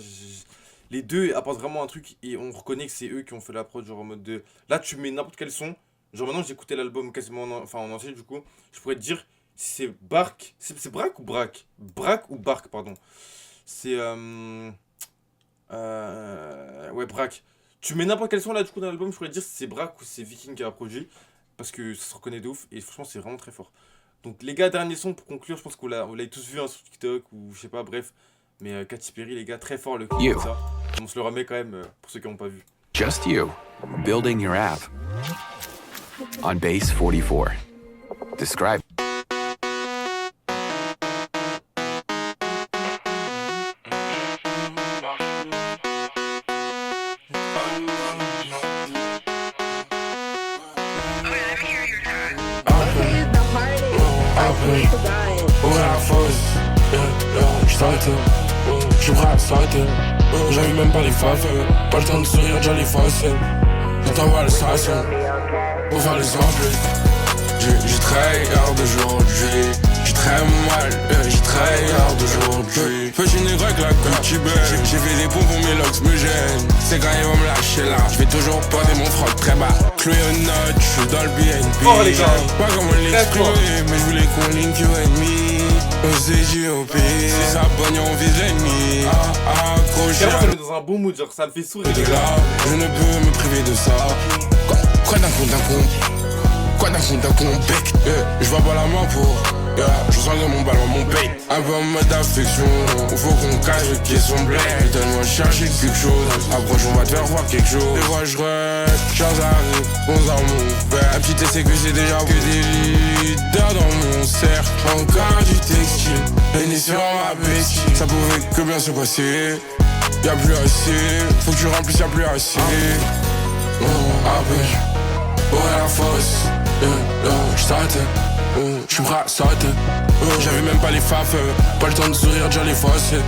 Les deux apportent vraiment un truc et on reconnaît que c'est eux qui ont fait la prod, genre en mode de. Là, tu mets n'importe quel son. Genre maintenant, j'ai écouté l'album quasiment en entier, du coup, je pourrais te dire si c'est Brack. C'est Brack ou Brack? Brack ou Bark, pardon. C'est ouais, Brack. Tu mets n'importe quel son là du coup dans l'album, je pourrais te dire si c'est Brack ou si c'est Viking qui a produit, parce que ça se reconnaît de ouf et franchement c'est vraiment très fort. Donc les gars, dernier son pour conclure, je pense qu'on l'a tous vu hein, sur TikTok ou je sais pas, bref. Mais Katy Perry les gars, très fort le clip comme ça. On se le remet quand même pour ceux qui n'ont pas vu. Just you, building your app on Base 44. Describe. Je brasse la tête, j'arrive même pas les faves. Pas le temps de sourire, déjà les facettes. On t'envoie le sasson pour faire les emplois. J'ai très hard aujourd'hui. J'ai très mal, j'ai très hard aujourd'hui. Petit négro avec la Gucci bag. J'ai fait des pompes pour mes locks me gênent. C'est quand ils vont me lâcher là. J'vais toujours porter mon froc très bas. Cloué aux notes, j'suis dans le BNB. Oh les gars, pas comment l'exprimer, mais j'voulais qu'on link you and me. OCJOP, si ça pogne on vise l'ennemi. Accroché. Ça me met dans un bon mood, genre ça me fait sourire. De là, je ne peux me priver de ça. Quoi d'un con, quoi d'un con, bec. Je vois pas la main pour. Je sens dans mon ballon, mon bait. Un peu en mode affection. Faut qu'on cache le qui sont blés. J'ai tellement cherché quelque chose. Approche, on va te faire voir quelque chose. Des fois je rêve, Charles arrive, 11 ans mon père. Un petit essai que j'ai déjà que des leaders dans mon cercle. Encore du textile, et sur ma bestie. Ça pouvait que bien se passer. Y'a plus assez, faut que tu remplisses, y'a plus assez. Ouais la fosse, j't'arrête. J'suis brasse à tête. J'avais même pas les faves, pas le temps de sourire, déjà les facettes.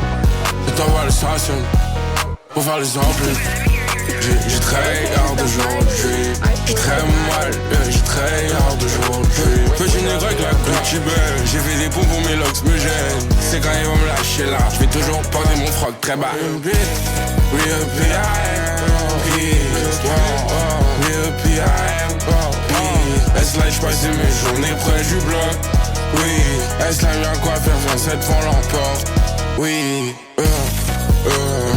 Je t'envoie le sasson pour faire les emplois. J'ai très hard aujourd'hui. J'ai très mal, j'ai très hard aujourd'hui. Petit négro avec la Gucci bag. J'ai fait des pompes pour mes locks me gênent. C'est quand ils vont me lâcher là. J'vais toujours porter mon froc très bas. Est-ce j'passe mes journées près du bloc. Oui, est-ce là y'a quoi faire 27 fois l'emporte. Oui,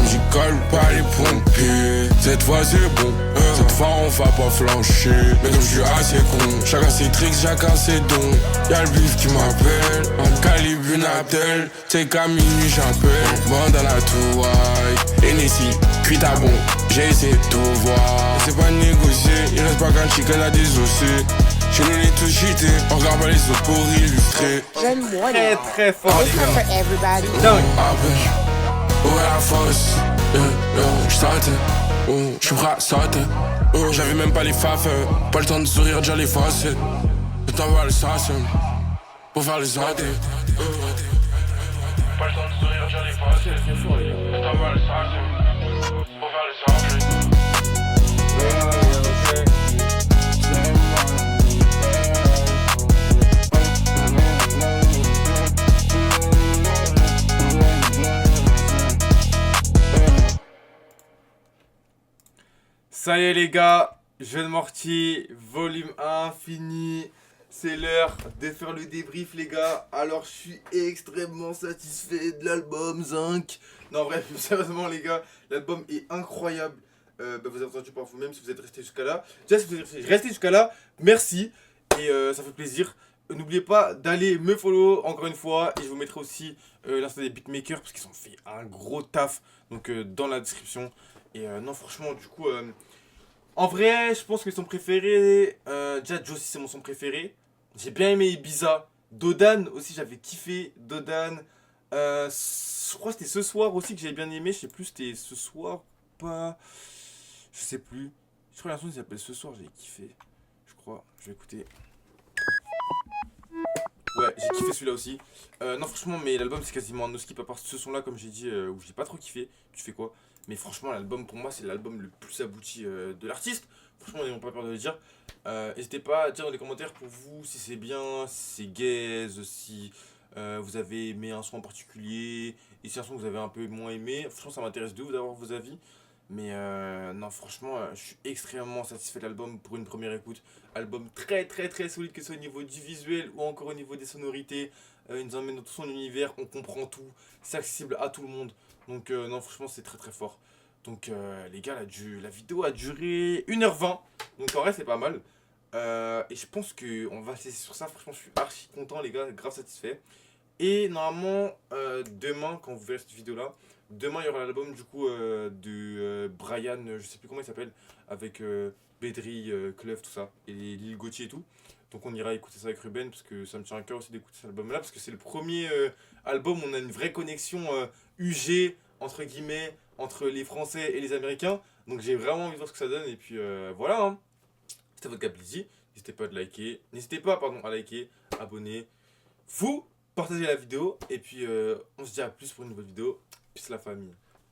j'y colle pas les pompiers. Cette fois c'est bon, cette fois fois on va pas flancher. Mais comme je suis assez con, chacun ses tricks, chacun ses dons. Y'a le bif qui m'appelle, en calibre une attelle. C'est qu'à minuit j'appelle, bon dans la touaille. Hennessy, cuit à bon, j'ai essayé de tout voir. C'est pas négocier, il reste pas qu'un chicken à désossé. Chez nous on est tous cheatés, on regarde pas les autres pour illustrer. Jeune moi, Très très fort les it's not gars. for everybody. Dingue. Où est la fosse? J'saute, j'suis prêt à sauter. J'avais même pas les fafes, pas le temps de sourire, déjà les facettes. Le temps de voir le sas, pour faire les autres. Pas le temps de sourire, déjà les facettes. Le temps de voir le sas, pour faire les autres. Ça y est les gars, Jeune Mortier, volume 1 fini. C'est l'heure de faire le débrief les gars. Alors je suis extrêmement satisfait de l'album Zinc. Non bref, sérieusement les gars, l'album est incroyable. Vous avez entendu par vous-même si vous êtes resté jusqu'à là. Déjà si vous êtes resté jusqu'à là, merci. Et ça fait plaisir. N'oubliez pas d'aller me follow encore une fois. Et je vous mettrai aussi l'insta des beatmakers parce qu'ils ont fait un gros taf. Donc dans la description. Et non franchement du coup... en vrai, je pense que son préféré, déjà Josie c'est mon son préféré. J'ai bien aimé Ibiza. Dodan aussi j'avais kiffé. Dodan. Je crois que c'était ce soir aussi que j'avais bien aimé. Je sais plus c'était ce soir ou pas. Je sais plus. Je crois que la chanson s'appelle Ce soir, j'ai kiffé. Je crois. Je vais écouter. Ouais, j'ai kiffé celui-là aussi. Non franchement mais l'album c'est quasiment un no-skip à part ce son là comme j'ai dit où j'ai pas trop kiffé. Tu fais quoi? Mais franchement l'album pour moi c'est l'album le plus abouti de l'artiste. Franchement n'ayons pas peur de le dire. N'hésitez pas à dire dans les commentaires pour vous si c'est bien, si c'est gaze, si vous avez aimé un son en particulier. Et si un son que vous avez un peu moins aimé. Franchement ça m'intéresse de vous d'avoir vos avis. Mais non franchement je suis extrêmement satisfait de l'album pour une première écoute. Album très très très solide que ce soit au niveau du visuel ou encore au niveau des sonorités. Il nous emmène dans tout son univers, on comprend tout. C'est accessible à tout le monde. Donc non franchement c'est très très fort. Donc les gars la vidéo a duré 1h20. Donc en vrai c'est pas mal. Et je pense qu'on va se laisser sur ça. Franchement je suis archi content les gars, grave satisfait. Et normalement demain quand vous verrez cette vidéo là, demain il y aura l'album du coup de Brian, je sais plus comment il s'appelle, avec Bedri, Clef tout ça, et Lil Gauthier et tout. Donc on ira écouter ça avec Ruben parce que ça me tient à cœur aussi d'écouter cet album là. Parce que c'est le premier album où on a une vraie connexion UG entre guillemets entre les Français et les Américains. Donc j'ai vraiment envie de voir ce que ça donne. Et puis voilà hein. C'était votre gars Blizzy. N'hésitez pas à liker. N'hésitez pas à liker, abonner. Vous partagez la vidéo. Et puis on se dit à plus pour une nouvelle vidéo. Peace la famille.